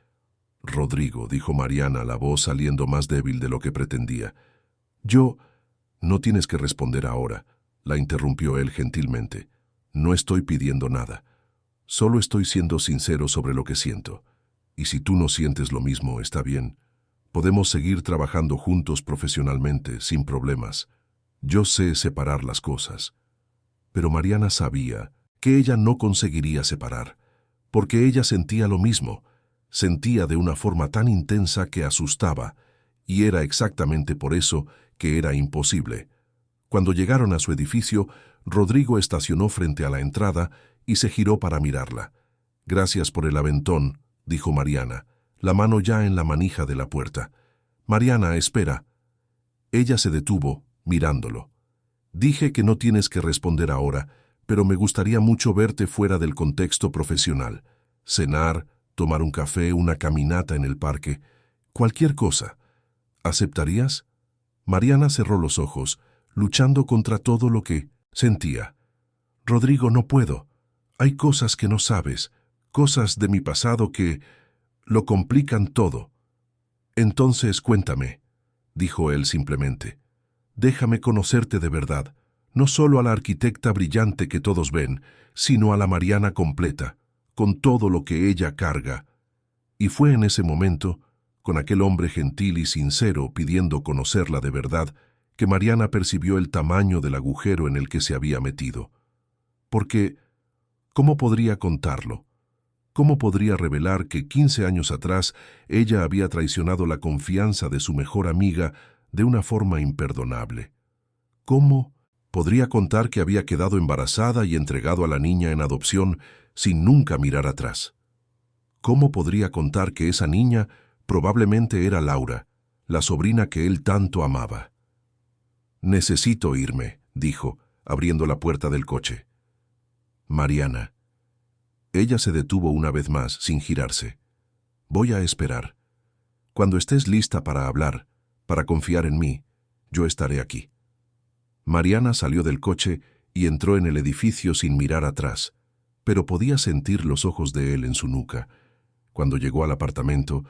«Rodrigo», dijo Mariana, la voz saliendo más débil de lo que pretendía. «Yo...» «No tienes que responder ahora», la interrumpió él gentilmente. «No estoy pidiendo nada. Solo estoy siendo sincero sobre lo que siento. Y si tú no sientes lo mismo, está bien. Podemos seguir trabajando juntos profesionalmente, sin problemas. Yo sé separar las cosas». Pero Mariana sabía que ella no conseguiría separar, porque ella sentía lo mismo, sentía de una forma tan intensa que asustaba, y era exactamente por eso que era imposible. Cuando llegaron a su edificio, Rodrigo estacionó frente a la entrada y se giró para mirarla. «Gracias por el aventón», dijo Mariana, la mano ya en la manija de la puerta. «Mariana, espera». Ella se detuvo, mirándolo. «Dije que no tienes que responder ahora, pero me gustaría mucho verte fuera del contexto profesional. Cenar, tomar un café, una caminata en el parque, cualquier cosa. ¿Aceptarías?» Mariana cerró los ojos, luchando contra todo lo que sentía. «Rodrigo, no puedo. Hay cosas que no sabes, cosas de mi pasado que lo complican todo». «Entonces cuéntame», dijo él simplemente. «Déjame conocerte de verdad, no solo a la arquitecta brillante que todos ven, sino a la Mariana completa, con todo lo que ella carga». Y fue en ese momento, con aquel hombre gentil y sincero pidiendo conocerla de verdad, que Mariana percibió el tamaño del agujero en el que se había metido. Porque, ¿cómo podría contarlo? ¿Cómo podría revelar que 15 años atrás ella había traicionado la confianza de su mejor amiga de una forma imperdonable? ¿Cómo podría contar que había quedado embarazada y entregado a la niña en adopción sin nunca mirar atrás? ¿Cómo podría contar que esa niña probablemente era Laura, la sobrina que él tanto amaba? «Necesito irme», dijo, abriendo la puerta del coche. «Mariana». Ella se detuvo una vez más, sin girarse. «Voy a esperar. Cuando estés lista para hablar, para confiar en mí, yo estaré aquí». Mariana salió del coche y entró en el edificio sin mirar atrás, pero podía sentir los ojos de él en su nuca. Cuando llegó al apartamento,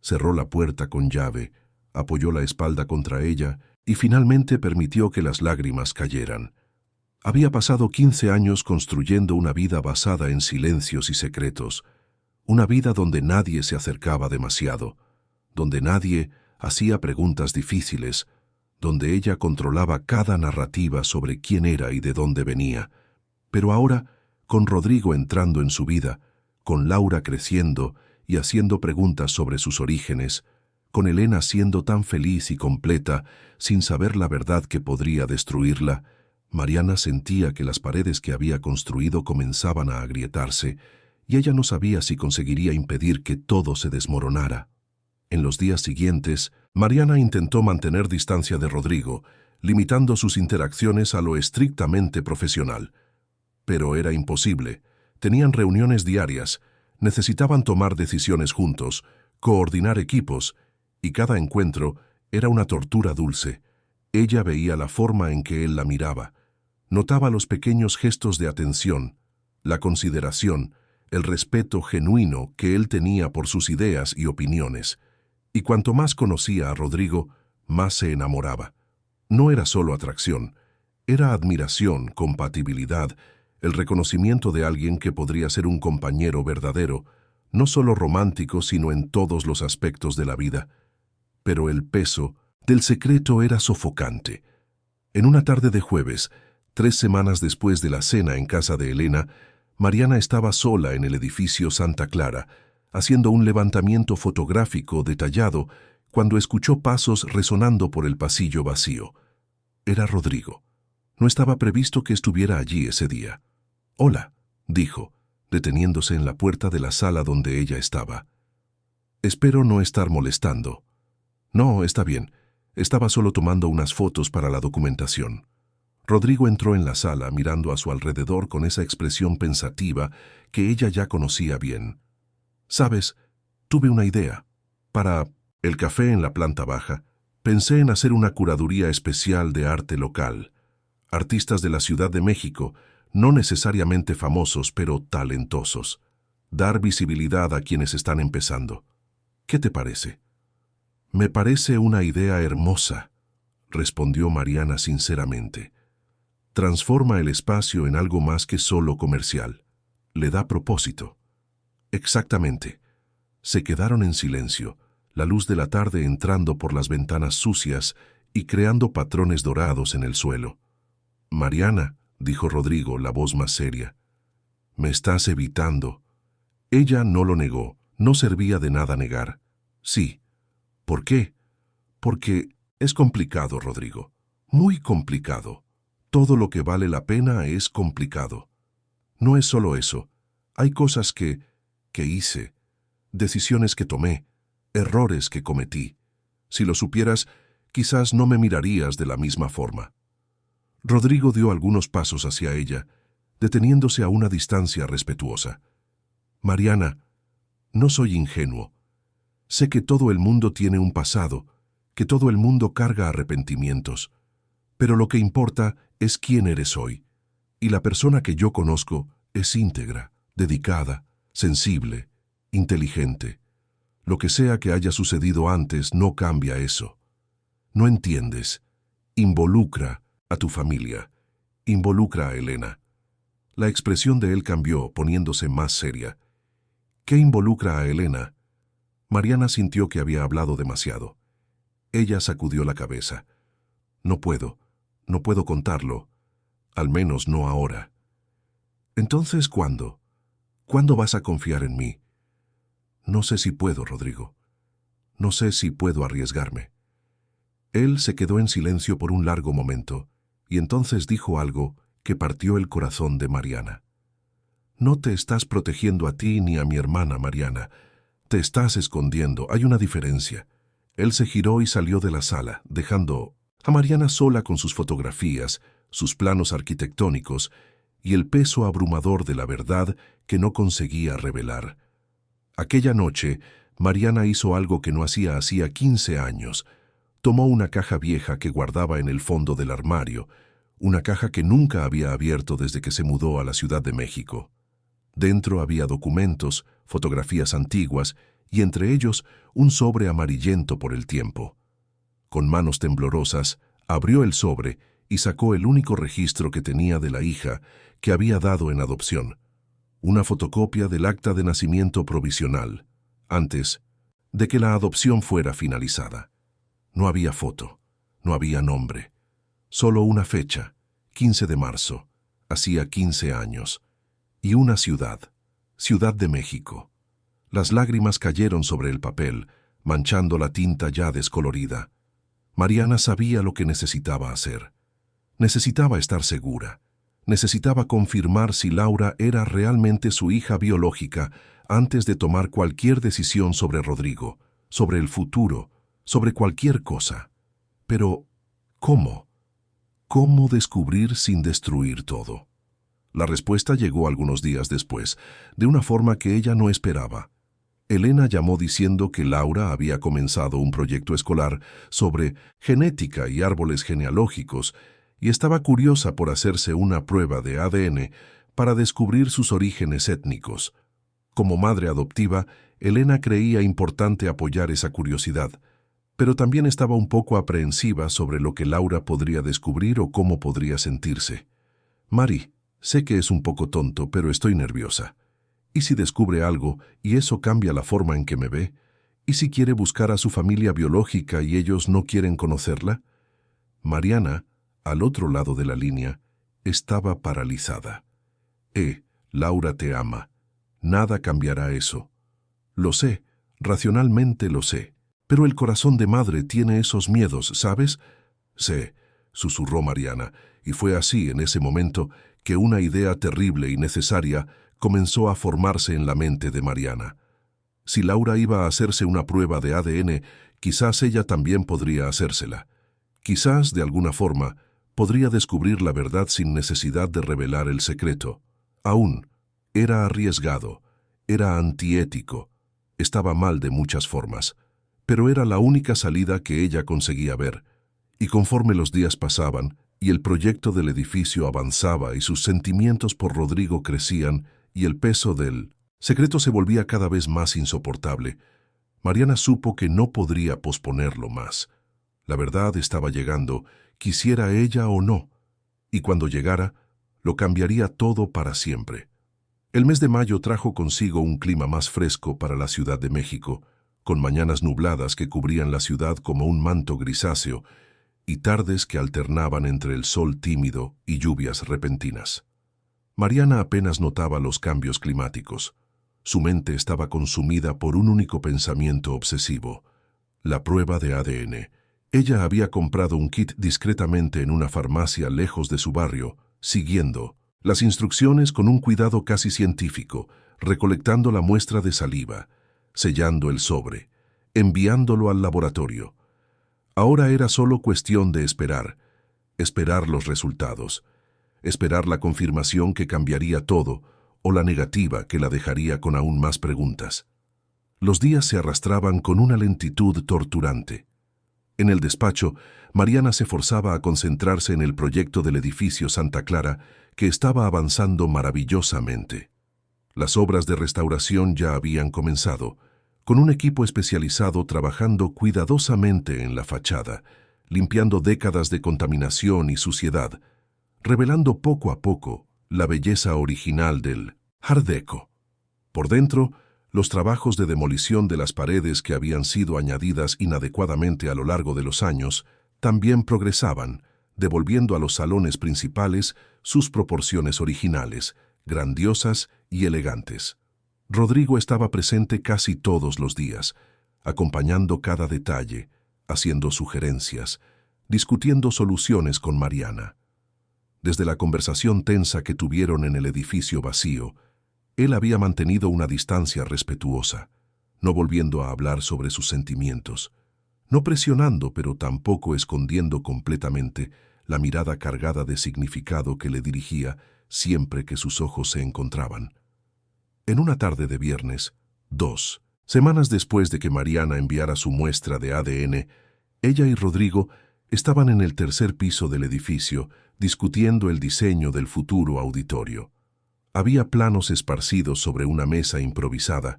cerró la puerta con llave, apoyó la espalda contra ella y finalmente permitió que las lágrimas cayeran. Había pasado 15 años construyendo una vida basada en silencios y secretos, una vida donde nadie se acercaba demasiado, donde nadie hacía preguntas difíciles, donde ella controlaba cada narrativa sobre quién era y de dónde venía. Pero ahora, con Rodrigo entrando en su vida, con Laura creciendo y haciendo preguntas sobre sus orígenes, con Elena siendo tan feliz y completa, sin saber la verdad que podría destruirla, Mariana sentía que las paredes que había construido comenzaban a agrietarse, y ella no sabía si conseguiría impedir que todo se desmoronara. En los días siguientes, Mariana intentó mantener distancia de Rodrigo, limitando sus interacciones a lo estrictamente profesional. Pero era imposible. Tenían reuniones diarias, necesitaban tomar decisiones juntos, coordinar equipos, y cada encuentro era una tortura dulce. Ella veía la forma en que él la miraba, Notaba los pequeños gestos de atención, la consideración, el respeto genuino que él tenía por sus ideas y opiniones. Y cuanto más conocía a Rodrigo, más se enamoraba. No era solo atracción, era admiración, compatibilidad, el reconocimiento de alguien que podría ser un compañero verdadero, no solo romántico, sino en todos los aspectos de la vida. Pero el peso del secreto era sofocante. En una tarde de jueves, 3 semanas después de la cena en casa de Elena, Mariana estaba sola en el edificio Santa Clara, haciendo un levantamiento fotográfico detallado, cuando escuchó pasos resonando por el pasillo vacío. Era Rodrigo. No estaba previsto que estuviera allí ese día. «Hola», dijo, deteniéndose en la puerta de la sala donde ella estaba. «Espero no estar molestando». «No, está bien. Estaba solo tomando unas fotos para la documentación». Rodrigo entró en la sala mirando a su alrededor con esa expresión pensativa que ella ya conocía bien. «Sabes, tuve una idea. Para el café en la planta baja, pensé en hacer una curaduría especial de arte local. Artistas de la Ciudad de México, no necesariamente famosos, pero talentosos. Dar visibilidad a quienes están empezando. ¿Qué te parece?» «Me parece una idea hermosa», respondió Mariana sinceramente. «Transforma el espacio en algo más que solo comercial. Le da propósito». «Exactamente». Se quedaron en silencio, la luz de la tarde entrando por las ventanas sucias y creando patrones dorados en el suelo. «Mariana», dijo Rodrigo, la voz más seria, «me estás evitando». Ella no lo negó, no servía de nada negar. «Sí». «¿Por qué?» «Porque es complicado, Rodrigo. Muy complicado. Todo lo que vale la pena es complicado. No es solo eso. Hay cosas que hice, decisiones que tomé, errores que cometí. Si lo supieras, quizás no me mirarías de la misma forma». Rodrigo dio algunos pasos hacia ella, deteniéndose a una distancia respetuosa. «Mariana, no soy ingenuo. Sé que todo el mundo tiene un pasado, que todo el mundo carga arrepentimientos, pero lo que importa es quién eres hoy. Y la persona que yo conozco es íntegra, dedicada, sensible, inteligente. Lo que sea que haya sucedido antes no cambia eso. No entiendes. Involucra a tu familia. Involucra a Elena». La expresión de él cambió, poniéndose más seria. «¿Qué involucra a Elena?» Mariana sintió que había hablado demasiado. Ella sacudió la cabeza. «No puedo contarlo. Al menos no ahora». «Entonces, ¿cuándo? ¿Cuándo vas a confiar en mí?» «No sé si puedo, Rodrigo. No sé si puedo arriesgarme». Él se quedó en silencio por un largo momento, y entonces dijo algo que partió el corazón de Mariana. «No te estás protegiendo a ti ni a mi hermana, Mariana. Te estás escondiendo. Hay una diferencia». Él se giró y salió de la sala, dejando a Mariana sola con sus fotografías, sus planos arquitectónicos y el peso abrumador de la verdad que no conseguía revelar. Aquella noche, Mariana hizo algo que no hacía 15 años. Tomó una caja vieja que guardaba en el fondo del armario, una caja que nunca había abierto desde que se mudó a la Ciudad de México. Dentro había documentos, fotografías antiguas y entre ellos un sobre amarillento por el tiempo. Con manos temblorosas, abrió el sobre y sacó el único registro que tenía de la hija que había dado en adopción, una fotocopia del acta de nacimiento provisional, antes de que la adopción fuera finalizada. No había foto, no había nombre, solo una fecha, 15 de marzo, hacía 15 años, y una ciudad, Ciudad de México. Las lágrimas cayeron sobre el papel, manchando la tinta ya descolorida. Mariana sabía lo que necesitaba hacer. Necesitaba estar segura. Necesitaba confirmar si Laura era realmente su hija biológica antes de tomar cualquier decisión sobre Rodrigo, sobre el futuro, sobre cualquier cosa. Pero, ¿cómo? ¿Cómo descubrir sin destruir todo? La respuesta llegó algunos días después, de una forma que ella no esperaba. Elena llamó diciendo que Laura había comenzado un proyecto escolar sobre genética y árboles genealógicos y estaba curiosa por hacerse una prueba de ADN para descubrir sus orígenes étnicos. Como madre adoptiva, Elena creía importante apoyar esa curiosidad, pero también estaba un poco aprehensiva sobre lo que Laura podría descubrir o cómo podría sentirse. Mari, sé que es un poco tonto, pero estoy nerviosa. ¿Y si descubre algo y eso cambia la forma en que me ve? ¿Y si quiere buscar a su familia biológica y ellos no quieren conocerla? Mariana, al otro lado de la línea, estaba paralizada. Laura te ama. Nada cambiará eso. Lo sé, racionalmente lo sé, pero el corazón de madre tiene esos miedos, ¿sabes? Sé, susurró Mariana, y fue así en ese momento que una idea terrible y necesaria comenzó a formarse en la mente de Mariana. Si Laura iba a hacerse una prueba de ADN, quizás ella también podría hacérsela. Quizás, de alguna forma, podría descubrir la verdad sin necesidad de revelar el secreto. Aún, era arriesgado, era antiético, estaba mal de muchas formas, pero era la única salida que ella conseguía ver. Y conforme los días pasaban y el proyecto del edificio avanzaba y sus sentimientos por Rodrigo crecían y el peso del secreto se volvía cada vez más insoportable, Mariana supo que no podría posponerlo más. La verdad estaba llegando, quisiera ella o no, y cuando llegara, lo cambiaría todo para siempre. El mes de mayo trajo consigo un clima más fresco para la Ciudad de México, con mañanas nubladas que cubrían la ciudad como un manto grisáceo y tardes que alternaban entre el sol tímido y lluvias repentinas. Mariana apenas notaba los cambios climáticos. Su mente estaba consumida por un único pensamiento obsesivo: la prueba de ADN. Ella había comprado un kit discretamente en una farmacia lejos de su barrio, siguiendo las instrucciones con un cuidado casi científico, recolectando la muestra de saliva, sellando el sobre, enviándolo al laboratorio. Ahora era solo cuestión de esperar los resultados, esperar la confirmación que cambiaría todo o la negativa que la dejaría con aún más preguntas. Los días se arrastraban con una lentitud torturante. En el despacho, Mariana se forzaba a concentrarse en el proyecto del edificio Santa Clara, que estaba avanzando maravillosamente. Las obras de restauración ya habían comenzado, con un equipo especializado trabajando cuidadosamente en la fachada, limpiando décadas de contaminación y suciedad, revelando poco a poco la belleza original del Art Deco. Por dentro, los trabajos de demolición de las paredes que habían sido añadidas inadecuadamente a lo largo de los años también progresaban, devolviendo a los salones principales sus proporciones originales, grandiosas y elegantes. Rodrigo estaba presente casi todos los días, acompañando cada detalle, haciendo sugerencias, discutiendo soluciones con Mariana. Desde la conversación tensa que tuvieron en el edificio vacío, él había mantenido una distancia respetuosa, no volviendo a hablar sobre sus sentimientos, no presionando pero tampoco escondiendo completamente la mirada cargada de significado que le dirigía siempre que sus ojos se encontraban. En una tarde de viernes, 2 semanas después de que Mariana enviara su muestra de ADN, ella y Rodrigo estaban en el tercer piso del edificio discutiendo el diseño del futuro auditorio. Había planos esparcidos sobre una mesa improvisada,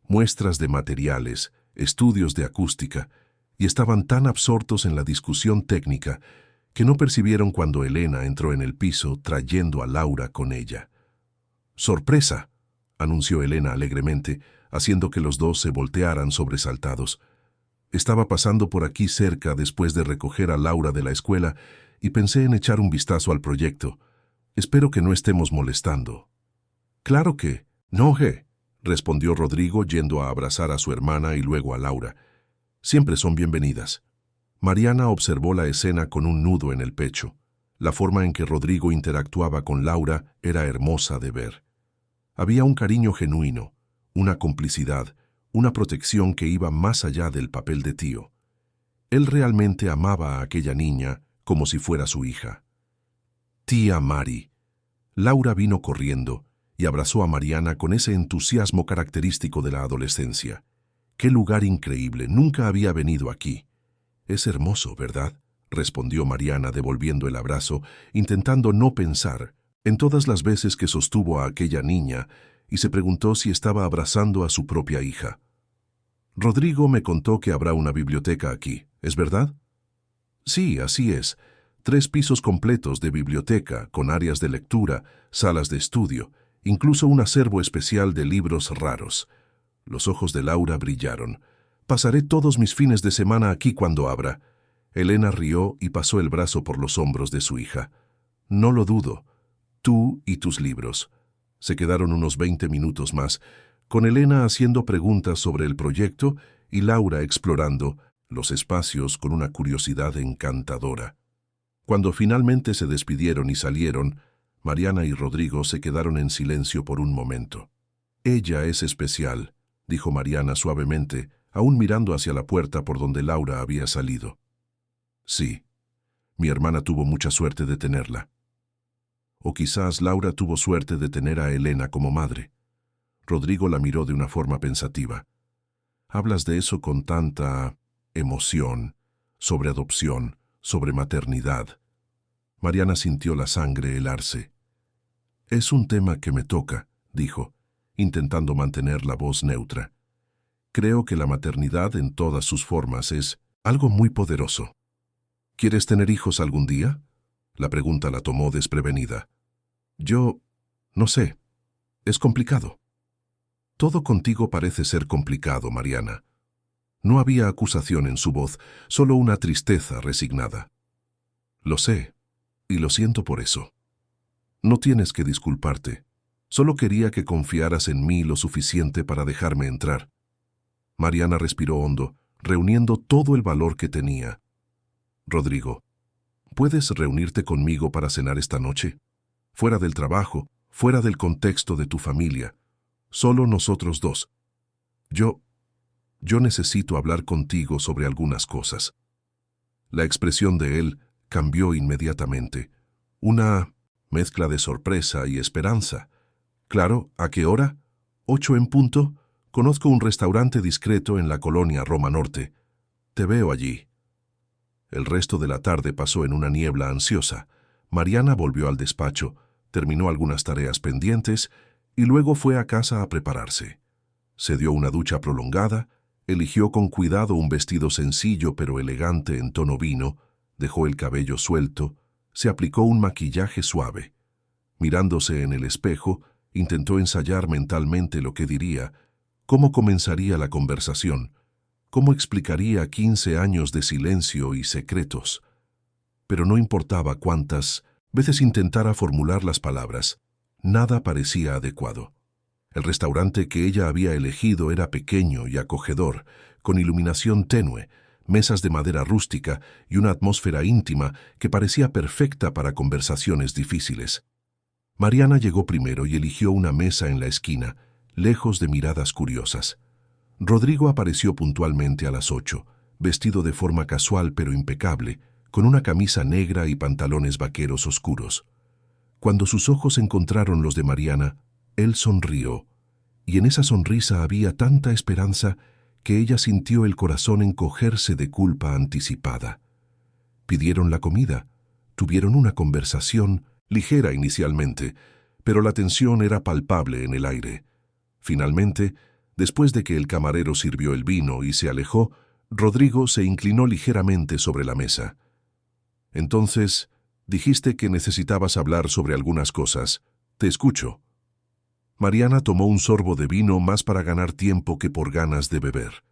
muestras de materiales, estudios de acústica, y estaban tan absortos en la discusión técnica que no percibieron cuando Elena entró en el piso trayendo a Laura con ella. «¡Sorpresa!», anunció Elena alegremente, haciendo que los dos se voltearan sobresaltados. «Estaba pasando por aquí cerca después de recoger a Laura de la escuela y pensé en echar un vistazo al proyecto. Espero que no estemos molestando». «Claro que no, respondió Rodrigo yendo a abrazar a su hermana y luego a Laura. «Siempre son bienvenidas». Mariana observó la escena con un nudo en el pecho. La forma en que Rodrigo interactuaba con Laura era hermosa de ver. Había un cariño genuino, una complicidad, una protección que iba más allá del papel de tío. Él realmente amaba a aquella niña como si fuera su hija. «Tía Mari». Laura vino corriendo y abrazó a Mariana con ese entusiasmo característico de la adolescencia. «¡Qué lugar increíble! Nunca había venido aquí». «Es hermoso, ¿verdad?», respondió Mariana devolviendo el abrazo, intentando no pensar en todas las veces que sostuvo a aquella niña y se preguntó si estaba abrazando a su propia hija. Rodrigo me contó que habrá una biblioteca aquí, ¿es verdad? Sí, así es. 3 pisos completos de biblioteca, con áreas de lectura, salas de estudio, incluso un acervo especial de libros raros. Los ojos de Laura brillaron. Pasaré todos mis fines de semana aquí cuando abra. Elena rió y pasó el brazo por los hombros de su hija. No lo dudo. Tú y tus libros. Se quedaron unos 20 minutos más, con Elena haciendo preguntas sobre el proyecto y Laura explorando los espacios con una curiosidad encantadora. Cuando finalmente se despidieron y salieron, Mariana y Rodrigo se quedaron en silencio por un momento. Ella es especial, dijo Mariana suavemente, aún mirando hacia la puerta por donde Laura había salido. Sí, mi hermana tuvo mucha suerte de tenerla. O quizás Laura tuvo suerte de tener a Elena como madre. Rodrigo la miró de una forma pensativa. Hablas de eso con tanta emoción, sobre adopción, sobre maternidad. Mariana sintió la sangre helarse. Es un tema que me toca, dijo, intentando mantener la voz neutra. Creo que la maternidad en todas sus formas es algo muy poderoso. ¿Quieres tener hijos algún día? La pregunta la tomó desprevenida. Yo no sé. Es complicado. Todo contigo parece ser complicado, Mariana. No había acusación en su voz, solo una tristeza resignada. Lo sé, y lo siento por eso. No tienes que disculparte. Solo quería que confiaras en mí lo suficiente para dejarme entrar. Mariana respiró hondo, reuniendo todo el valor que tenía. Rodrigo, ¿puedes reunirte conmigo para cenar esta noche? Fuera del trabajo, fuera del contexto de tu familia. Solo nosotros dos. Yo necesito hablar contigo sobre algunas cosas. La expresión de él cambió inmediatamente. Una mezcla de sorpresa y esperanza. Claro, ¿a qué hora? 8 en punto. Conozco un restaurante discreto en la colonia Roma Norte. Te veo allí. El resto de la tarde pasó en una niebla ansiosa. Mariana volvió al despacho, terminó algunas tareas pendientes y luego fue a casa a prepararse. Se dio una ducha prolongada, eligió con cuidado un vestido sencillo pero elegante en tono vino, dejó el cabello suelto, se aplicó un maquillaje suave. Mirándose en el espejo, intentó ensayar mentalmente lo que diría, cómo comenzaría la conversación, cómo explicaría 15 años de silencio y secretos. Pero no importaba cuántas veces intentara formular las palabras, nada parecía adecuado. El restaurante que ella había elegido era pequeño y acogedor, con iluminación tenue, mesas de madera rústica y una atmósfera íntima que parecía perfecta para conversaciones difíciles. Mariana llegó primero y eligió una mesa en la esquina, lejos de miradas curiosas. Rodrigo apareció puntualmente a las 8, vestido de forma casual pero impecable, con una camisa negra y pantalones vaqueros oscuros. Cuando sus ojos encontraron los de Mariana, él sonrió, y en esa sonrisa había tanta esperanza que ella sintió el corazón encogerse de culpa anticipada. Pidieron la comida, tuvieron una conversación ligera inicialmente, pero la tensión era palpable en el aire. Finalmente, después de que el camarero sirvió el vino y se alejó, Rodrigo se inclinó ligeramente sobre la mesa. Entonces, dijiste que necesitabas hablar sobre algunas cosas. Te escucho. Mariana tomó un sorbo de vino más para ganar tiempo que por ganas de beber.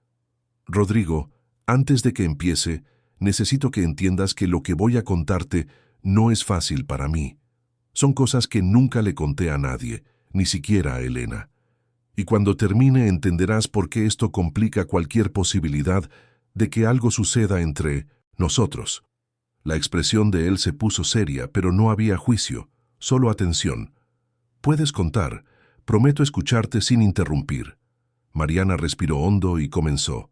Rodrigo, antes de que empiece, necesito que entiendas que lo que voy a contarte no es fácil para mí. Son cosas que nunca le conté a nadie, ni siquiera a Elena. Y cuando termine entenderás por qué esto complica cualquier posibilidad de que algo suceda entre nosotros. La expresión de él se puso seria, pero no había juicio, solo atención. Puedes contar, prometo escucharte sin interrumpir. Mariana respiró hondo y comenzó.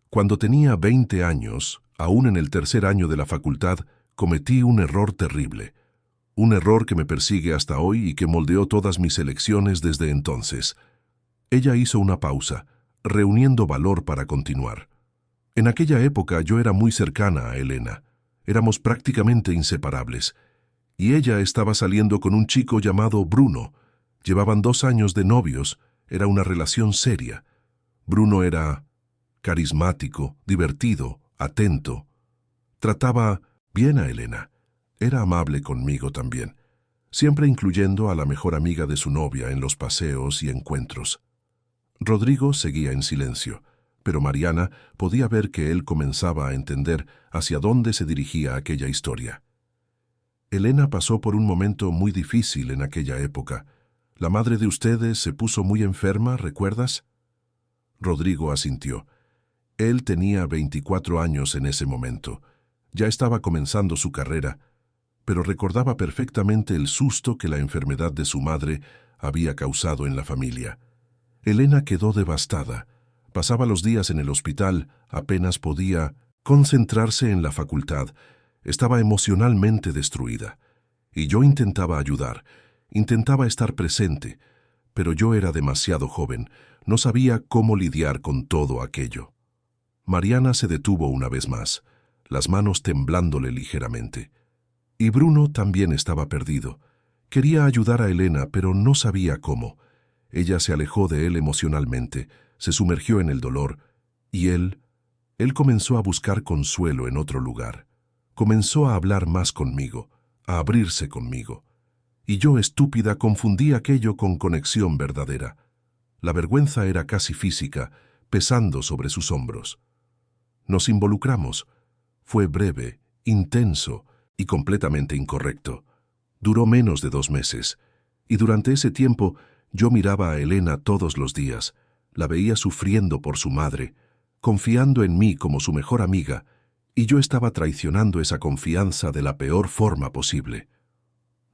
Cuando tenía 20 años, aún en el 3er año de la facultad, cometí un error terrible. Un error que me persigue hasta hoy y que moldeó todas mis elecciones desde entonces. Ella hizo una pausa, reuniendo valor para continuar. En aquella época yo era muy cercana a Elena. Éramos prácticamente inseparables. Y ella estaba saliendo con un chico llamado Bruno. Llevaban 2 años de novios. Era una relación seria. Bruno era carismático, divertido, atento. Trataba bien a Elena. Era amable conmigo también, siempre incluyendo a la mejor amiga de su novia en los paseos y encuentros. Rodrigo seguía en silencio, pero Mariana podía ver que él comenzaba a entender hacia dónde se dirigía aquella historia. Elena pasó por un momento muy difícil en aquella época. La madre de ustedes se puso muy enferma, ¿recuerdas? Rodrigo asintió. Él tenía 24 años en ese momento. Ya estaba comenzando su carrera, pero recordaba perfectamente el susto que la enfermedad de su madre había causado en la familia. Elena quedó devastada. Pasaba los días en el hospital, apenas podía concentrarse en la facultad. Estaba emocionalmente destruida. Y yo intentaba ayudar, intentaba estar presente, pero yo era demasiado joven, no sabía cómo lidiar con todo aquello. Mariana se detuvo una vez más, las manos temblándole ligeramente. Y Bruno también estaba perdido. Quería ayudar a Elena, pero no sabía cómo. Ella se alejó de él emocionalmente, se sumergió en el dolor, y él comenzó a buscar consuelo en otro lugar. Comenzó a hablar más conmigo, a abrirse conmigo. Y yo, estúpida, confundí aquello con conexión verdadera. La vergüenza era casi física, pesando sobre sus hombros. Nos involucramos. Fue breve, intenso y completamente incorrecto. Duró menos de 2 meses, y durante ese tiempo yo miraba a Elena todos los días, la veía sufriendo por su madre, confiando en mí como su mejor amiga, y yo estaba traicionando esa confianza de la peor forma posible.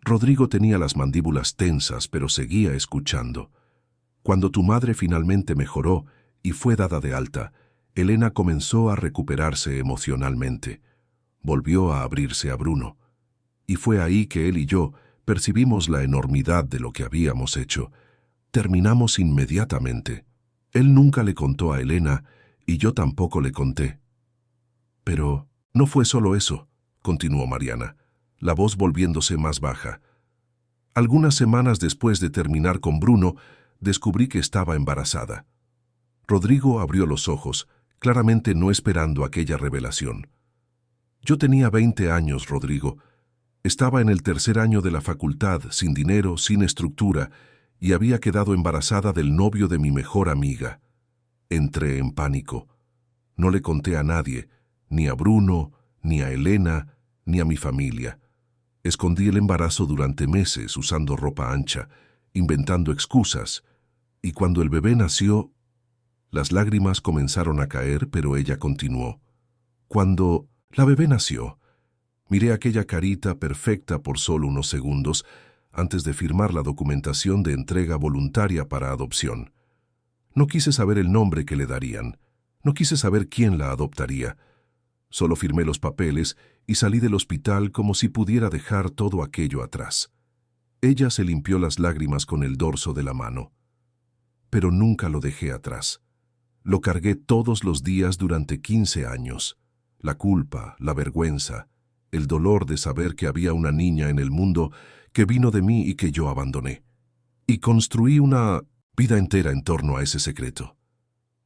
Rodrigo tenía las mandíbulas tensas, pero seguía escuchando. Cuando tu madre finalmente mejoró y fue dada de alta, Elena comenzó a recuperarse emocionalmente. Volvió a abrirse a Bruno. Y fue ahí que él y yo percibimos la enormidad de lo que habíamos hecho. Terminamos inmediatamente. Él nunca le contó a Elena y yo tampoco le conté. Pero no fue solo eso, continuó Mariana, la voz volviéndose más baja. Algunas semanas después de terminar con Bruno, descubrí que estaba embarazada. Rodrigo abrió los ojos, claramente no esperando aquella revelación. Yo tenía 20 años, Rodrigo. Estaba en el 3er año de la facultad, sin dinero, sin estructura, y había quedado embarazada del novio de mi mejor amiga. Entré en pánico. No le conté a nadie, ni a Bruno, ni a Elena, ni a mi familia. Escondí el embarazo durante meses usando ropa ancha, inventando excusas, y cuando el bebé nació, las lágrimas comenzaron a caer, pero ella continuó. Cuando la bebé nació, miré aquella carita perfecta por solo unos segundos antes de firmar la documentación de entrega voluntaria para adopción. No quise saber el nombre que le darían, no quise saber quién la adoptaría. Solo firmé los papeles y salí del hospital como si pudiera dejar todo aquello atrás. Ella se limpió las lágrimas con el dorso de la mano. Pero nunca lo dejé atrás. Lo cargué todos los días durante 15 años. La culpa, la vergüenza, el dolor de saber que había una niña en el mundo que vino de mí y que yo abandoné. Y construí una vida entera en torno a ese secreto.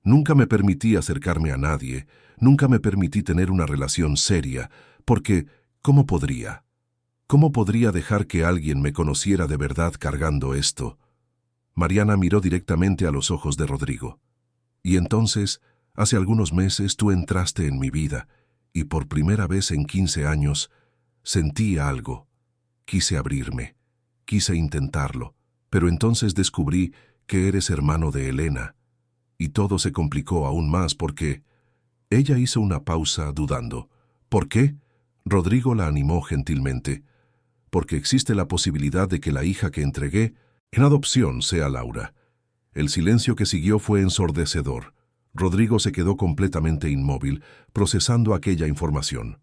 Nunca me permití acercarme a nadie, nunca me permití tener una relación seria, porque ¿cómo podría? ¿Cómo podría dejar que alguien me conociera de verdad cargando esto? Mariana miró directamente a los ojos de Rodrigo. Y entonces, hace algunos meses tú entraste en mi vida, y por primera vez en 15 años, sentí algo. Quise abrirme, quise intentarlo, pero entonces descubrí que eres hermano de Elena, y todo se complicó aún más porque... Ella hizo una pausa dudando. ¿Por qué? Rodrigo la animó gentilmente. Porque existe la posibilidad de que la hija que entregué en adopción sea Laura. El silencio que siguió fue ensordecedor. Rodrigo se quedó completamente inmóvil, procesando aquella información.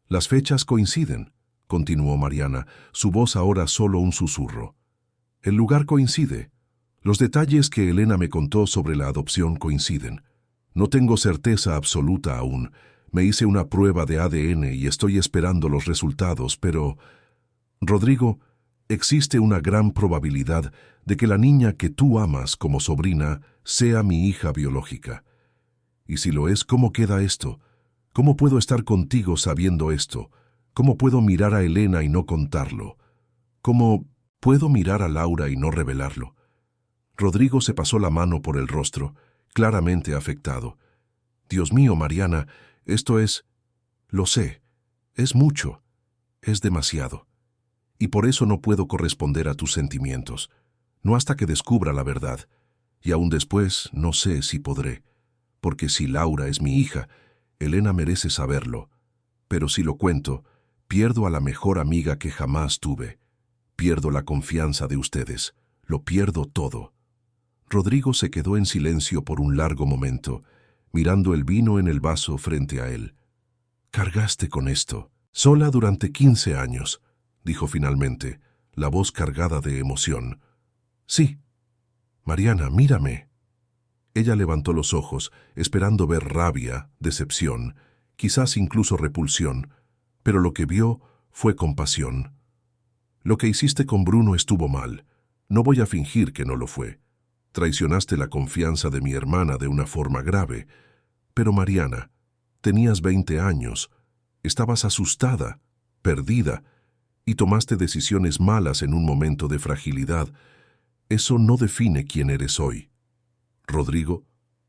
Las fechas coinciden, continuó Mariana, su voz ahora solo un susurro. El lugar coincide. Los detalles que Elena me contó sobre la adopción coinciden. No tengo certeza absoluta aún. Me hice una prueba de ADN y estoy esperando los resultados, pero... Rodrigo, existe una gran probabilidad de que la niña que tú amas como sobrina sea mi hija biológica. Y si lo es, ¿cómo queda esto? ¿Cómo puedo estar contigo sabiendo esto? ¿Cómo puedo mirar a Elena y no contarlo? ¿Cómo puedo mirar a Laura y no revelarlo? Rodrigo se pasó la mano por el rostro, claramente afectado. Dios mío, Mariana, esto es... Lo sé, es mucho, es demasiado. Y por eso no puedo corresponder a tus sentimientos, no hasta que descubra la verdad. Y aún después no sé si podré, porque si Laura es mi hija, Elena merece saberlo. Pero si lo cuento, pierdo a la mejor amiga que jamás tuve. Pierdo la confianza de ustedes, lo pierdo todo. Rodrigo se quedó en silencio por un largo momento, mirando el vino en el vaso frente a él. «Cargaste con esto, sola durante 15 años», dijo finalmente, la voz cargada de emoción. «Sí. Mariana, mírame». Ella levantó los ojos, esperando ver rabia, decepción, quizás incluso repulsión, pero lo que vio fue compasión. «Lo que hiciste con Bruno estuvo mal. No voy a fingir que no lo fue. Traicionaste la confianza de mi hermana de una forma grave. Pero Mariana, tenías 20 años, estabas asustada, perdida, y tomaste decisiones malas en un momento de fragilidad. Eso no define quién eres hoy. Rodrigo,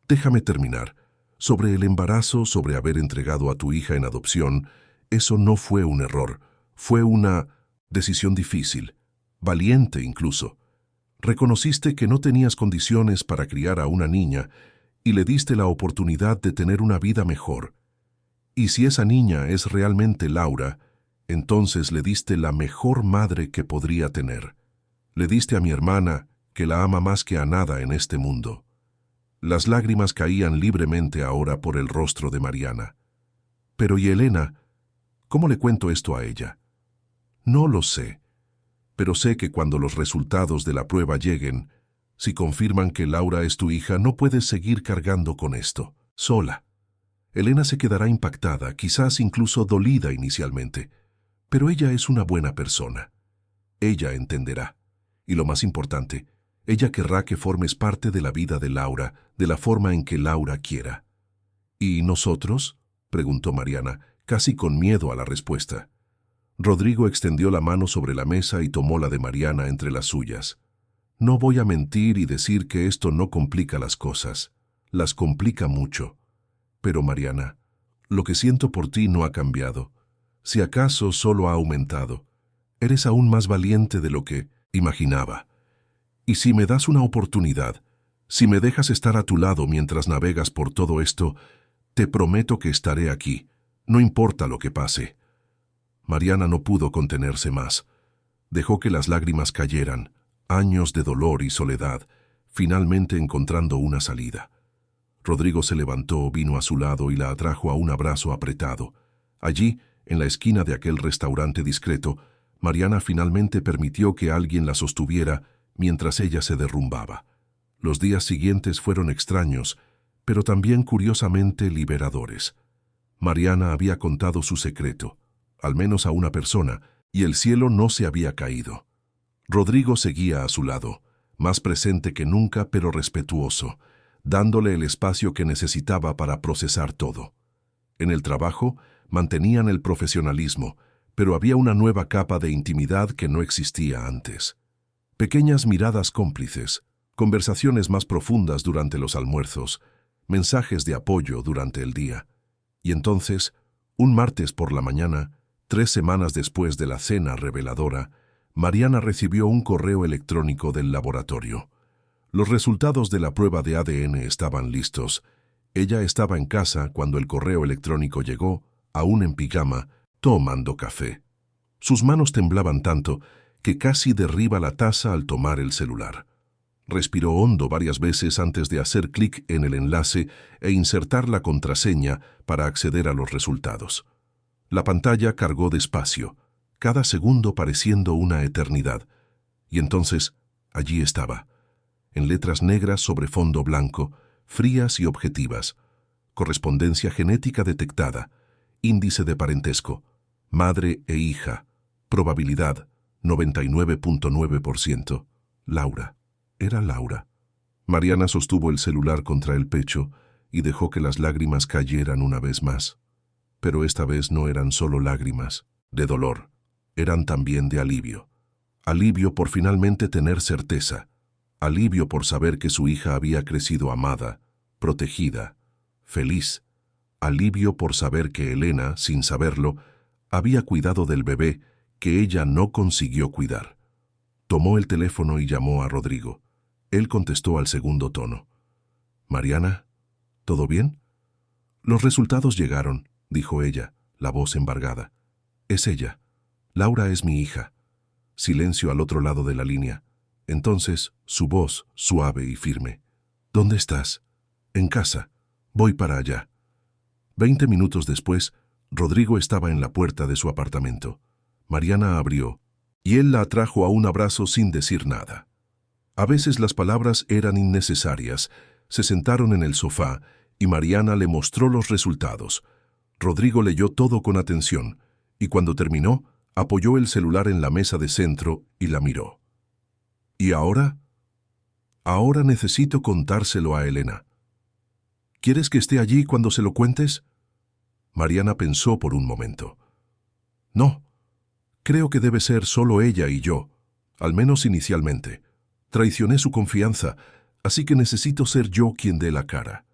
déjame terminar. Sobre el embarazo, sobre haber entregado a tu hija en adopción, eso no fue un error, fue una decisión difícil, valiente incluso. Reconociste que no tenías condiciones para criar a una niña y le diste la oportunidad de tener una vida mejor. Y si esa niña es realmente Laura, entonces le diste la mejor madre que podría tener. Le diste a mi hermana, que la ama más que a nada en este mundo. Las lágrimas caían libremente ahora por el rostro de Mariana. Pero ¿y Elena? ¿Cómo le cuento esto a ella? No lo sé, pero sé que cuando los resultados de la prueba lleguen, si confirman que Laura es tu hija, no puedes seguir cargando con esto, sola. Elena se quedará impactada, quizás incluso dolida inicialmente, pero ella es una buena persona. Ella entenderá. Y lo más importante, ella querrá que formes parte de la vida de Laura, de la forma en que Laura quiera. ¿Y nosotros?, preguntó Mariana, casi con miedo a la respuesta. Rodrigo extendió la mano sobre la mesa y tomó la de Mariana entre las suyas. No voy a mentir y decir que esto no complica las cosas. Las complica mucho. Pero Mariana, lo que siento por ti no ha cambiado. Si acaso solo ha aumentado. Eres aún más valiente de lo que imaginaba. Y si me das una oportunidad, si me dejas estar a tu lado mientras navegas por todo esto, te prometo que estaré aquí, no importa lo que pase. Mariana no pudo contenerse más. Dejó que las lágrimas cayeran, años de dolor y soledad, finalmente encontrando una salida. Rodrigo se levantó, vino a su lado y la atrajo a un abrazo apretado. Allí, en la esquina de aquel restaurante discreto, Mariana finalmente permitió que alguien la sostuviera mientras ella se derrumbaba. Los días siguientes fueron extraños, pero también curiosamente liberadores. Mariana había contado su secreto, al menos a una persona, y el cielo no se había caído. Rodrigo seguía a su lado, más presente que nunca pero respetuoso, dándole el espacio que necesitaba para procesar todo. En el trabajo mantenían el profesionalismo, pero había una nueva capa de intimidad que no existía antes. Pequeñas miradas cómplices, conversaciones más profundas durante los almuerzos, mensajes de apoyo durante el día. Y entonces, un martes por la mañana, 3 semanas después de la cena reveladora, Mariana recibió un correo electrónico del laboratorio. Los resultados de la prueba de ADN estaban listos. Ella estaba en casa cuando el correo electrónico llegó, aún en pijama, tomando café. Sus manos temblaban tanto que casi derriba la taza al tomar el celular. Respiró hondo varias veces antes de hacer clic en el enlace e insertar la contraseña para acceder a los resultados. La pantalla cargó despacio, cada segundo pareciendo una eternidad. Y entonces, allí estaba, en letras negras sobre fondo blanco, frías y objetivas. Correspondencia genética detectada. índice de parentesco, madre e hija, probabilidad 99.9%. Laura. Era Laura. Mariana sostuvo el celular contra el pecho y dejó que las lágrimas cayeran una vez más. Pero esta vez no eran solo lágrimas de dolor, eran también de alivio. Alivio por finalmente tener certeza, alivio por saber que su hija había crecido amada, protegida, feliz, alivio por saber que Elena, sin saberlo, había cuidado del bebé que ella no consiguió cuidar. Tomó el teléfono y llamó a Rodrigo. Él contestó al segundo tono. «Mariana, ¿todo bien?» «Los resultados llegaron», dijo ella, la voz embargada. «Es ella. Laura es mi hija». Silencio al otro lado de la línea. Entonces, su voz, suave y firme. «¿Dónde estás?» «En casa. Voy para allá». 20 minutos después, Rodrigo estaba en la puerta de su apartamento. Mariana abrió, y él la atrajo a un abrazo sin decir nada. A veces las palabras eran innecesarias. Se sentaron en el sofá, y Mariana le mostró los resultados. Rodrigo leyó todo con atención, y cuando terminó, apoyó el celular en la mesa de centro y la miró. ¿Y ahora? Ahora necesito contárselo a Elena. ¿Quieres que esté allí cuando se lo cuentes? Mariana pensó por un momento. No, creo que debe ser solo ella y yo, al menos inicialmente. Traicioné su confianza, así que necesito ser yo quien dé la cara.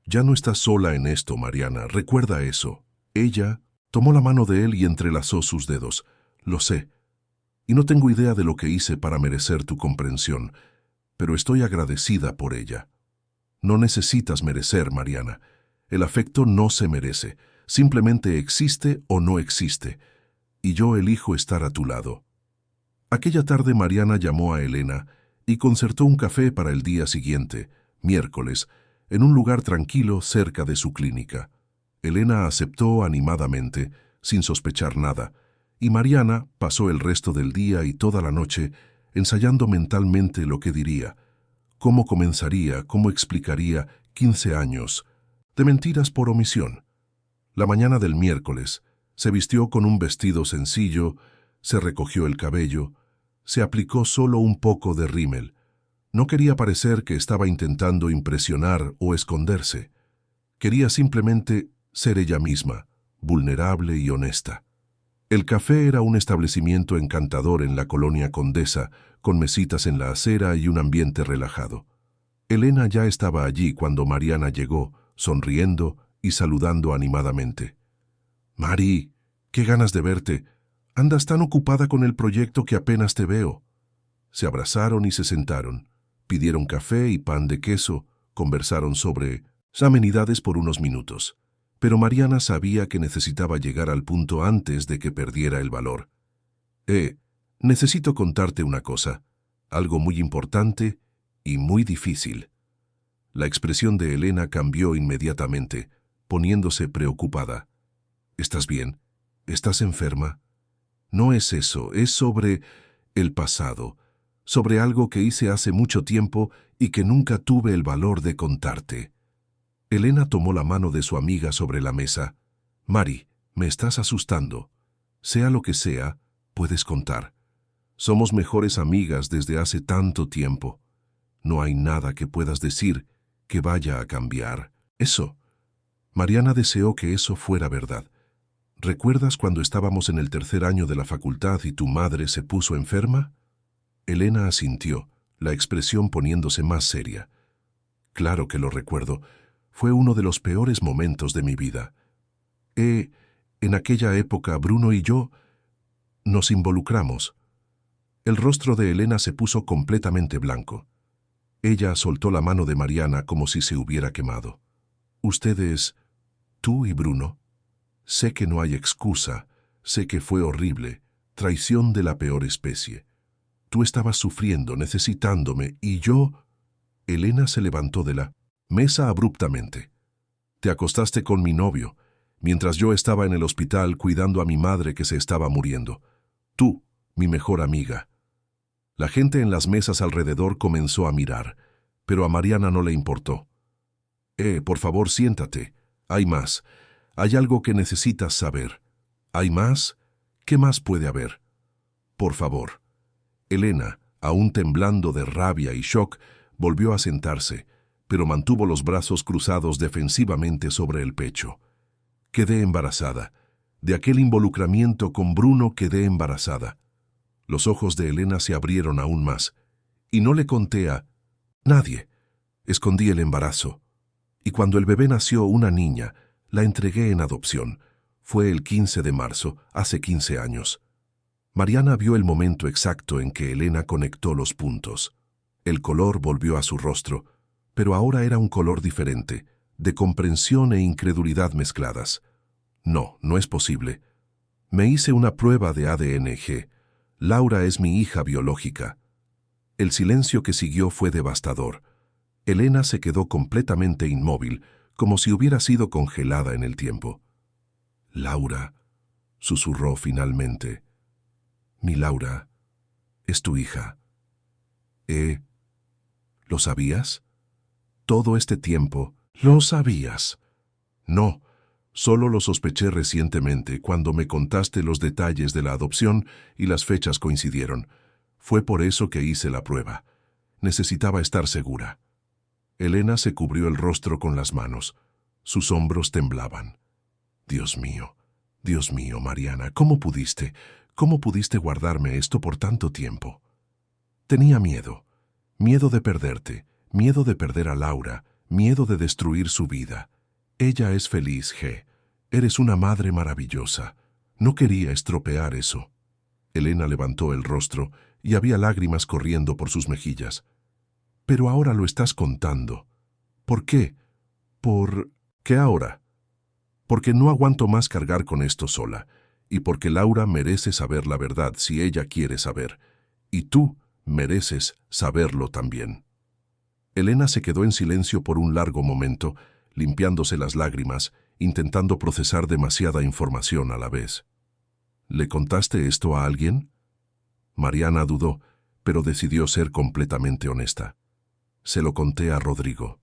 Ya no estás sola en esto, Mariana, recuerda eso. Ella tomó la mano de él y entrelazó sus dedos. Lo sé, y no tengo idea de lo que hice para merecer tu comprensión, pero estoy agradecida por ella. No necesitas merecer, Mariana. El afecto no se merece, simplemente existe o no existe, y yo elijo estar a tu lado. Aquella tarde Mariana llamó a Elena y concertó un café para el día siguiente, miércoles, en un lugar tranquilo cerca de su clínica. Elena aceptó animadamente, sin sospechar nada, y Mariana pasó el resto del día y toda la noche ensayando mentalmente lo que diría, cómo comenzaría, cómo explicaría 15 años de mentiras por omisión. La mañana del miércoles se vistió con un vestido sencillo, se recogió el cabello, se aplicó solo un poco de rímel. No quería parecer que estaba intentando impresionar o esconderse. Quería simplemente ser ella misma, vulnerable y honesta. El café era un establecimiento encantador en la colonia Condesa, con mesitas en la acera y un ambiente relajado. Elena ya estaba allí cuando Mariana llegó, sonriendo y saludando animadamente. «Mari, qué ganas de verte. Andas tan ocupada con el proyecto que apenas te veo». Se abrazaron y se sentaron. Pidieron café y pan de queso, conversaron sobre amenidades por unos minutos. Pero Mariana sabía que necesitaba llegar al punto antes de que perdiera el valor. Necesito contarte una cosa, algo muy importante y muy difícil». La expresión de Elena cambió inmediatamente, poniéndose preocupada. «¿Estás bien? ¿Estás enferma?» «No es eso, es sobre el pasado, sobre algo que hice hace mucho tiempo y que nunca tuve el valor de contarte». Elena tomó la mano de su amiga sobre la mesa. «Mari, me estás asustando. Sea lo que sea, puedes contar. Somos mejores amigas desde hace tanto tiempo. No hay nada que puedas decir que vaya a cambiar eso». Mariana deseó que eso fuera verdad. «¿Recuerdas cuando estábamos en el tercer año de la facultad y tu madre se puso enferma?» Elena asintió, la expresión poniéndose más seria. «Claro que lo recuerdo. Fue uno de los peores momentos de mi vida. En aquella época Bruno y yo nos involucramos». El rostro de Elena se puso completamente blanco. Ella soltó la mano de Mariana como si se hubiera quemado. «¿Ustedes, tú y Bruno? Sé que no hay excusa, sé que fue horrible, traición de la peor especie. Tú estabas sufriendo, necesitándome, y yo...» Elena se levantó de la mesa abruptamente. «Te acostaste con mi novio, mientras yo estaba en el hospital cuidando a mi madre que se estaba muriendo. Tú, mi mejor amiga». La gente en las mesas alrededor comenzó a mirar, pero a Mariana no le importó. Por favor, siéntate. Hay más. Hay algo que necesitas saber. ¿Hay más? ¿Qué más puede haber? Por favor. Elena, aún temblando de rabia y shock, volvió a sentarse, pero mantuvo los brazos cruzados defensivamente sobre el pecho. Quedé embarazada. De aquel involucramiento con Bruno quedé embarazada. Los ojos de Elena se abrieron aún más. Y no le conté a nadie. Escondí el embarazo. Y cuando el bebé nació, una niña, la entregué en adopción. Fue el 15 de marzo, hace 15 años. Mariana vio el momento exacto en que Elena conectó los puntos. El color volvió a su rostro, pero ahora era un color diferente, de comprensión e incredulidad mezcladas. No, no es posible. Me hice una prueba de ADN-G. Laura es mi hija biológica. El silencio que siguió fue devastador. Elena se quedó completamente inmóvil, como si hubiera sido congelada en el tiempo. Laura, susurró finalmente. Mi Laura, es tu hija. ¿Lo sabías? Todo este tiempo, ¿lo sabías? No, solo lo sospeché recientemente cuando me contaste los detalles de la adopción y las fechas coincidieron. Fue por eso que hice la prueba. Necesitaba estar segura. Elena se cubrió el rostro con las manos. Sus hombros temblaban. Dios mío, Mariana, ¿cómo pudiste guardarme esto por tanto tiempo? Tenía miedo de perderte, miedo de perder a Laura, miedo de destruir su vida. Ella es feliz, G. Eres una madre maravillosa. No quería estropear eso. Elena levantó el rostro y había lágrimas corriendo por sus mejillas. Pero ahora lo estás contando. ¿Por qué? ¿Por qué ahora? Porque no aguanto más cargar con esto sola, y porque Laura merece saber la verdad si ella quiere saber, y tú mereces saberlo también. Elena se quedó en silencio por un largo momento, limpiándose las lágrimas, intentando procesar demasiada información a la vez. ¿Le contaste esto a alguien? Mariana dudó, pero decidió ser completamente honesta. Se lo conté a Rodrigo.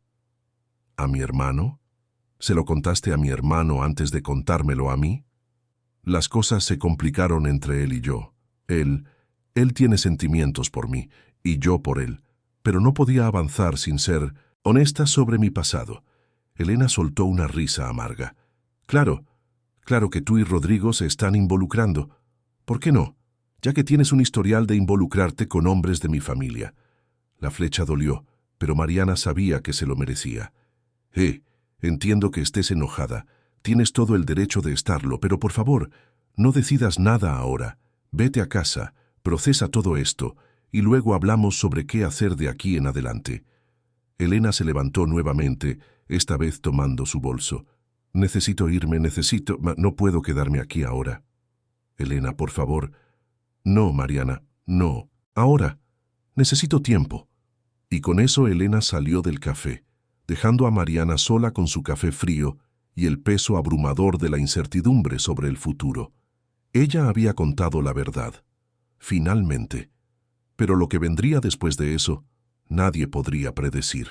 ¿A mi hermano? ¿Se lo contaste a mi hermano antes de contármelo a mí? Las cosas se complicaron entre él y yo. Él tiene sentimientos por mí, y yo por él, pero no podía avanzar sin ser honesta sobre mi pasado. Elena soltó una risa amarga. Claro que tú y Rodrigo se están involucrando. ¿Por qué no? Ya que tienes un historial de involucrarte con hombres de mi familia. La flecha dolió, pero Mariana sabía que se lo merecía. Entiendo que estés enojada. Tienes todo el derecho de estarlo, pero por favor, no decidas nada ahora. Vete a casa, procesa todo esto, y luego hablamos sobre qué hacer de aquí en adelante. Elena se levantó nuevamente, esta vez tomando su bolso. Necesito irme, no puedo quedarme aquí ahora. Elena, por favor. No, Mariana, no. Ahora. Necesito tiempo. Y con eso Elena salió del café, dejando a Mariana sola con su café frío y el peso abrumador de la incertidumbre sobre el futuro. Ella había contado la verdad, finalmente, pero lo que vendría después de eso, nadie podría predecir.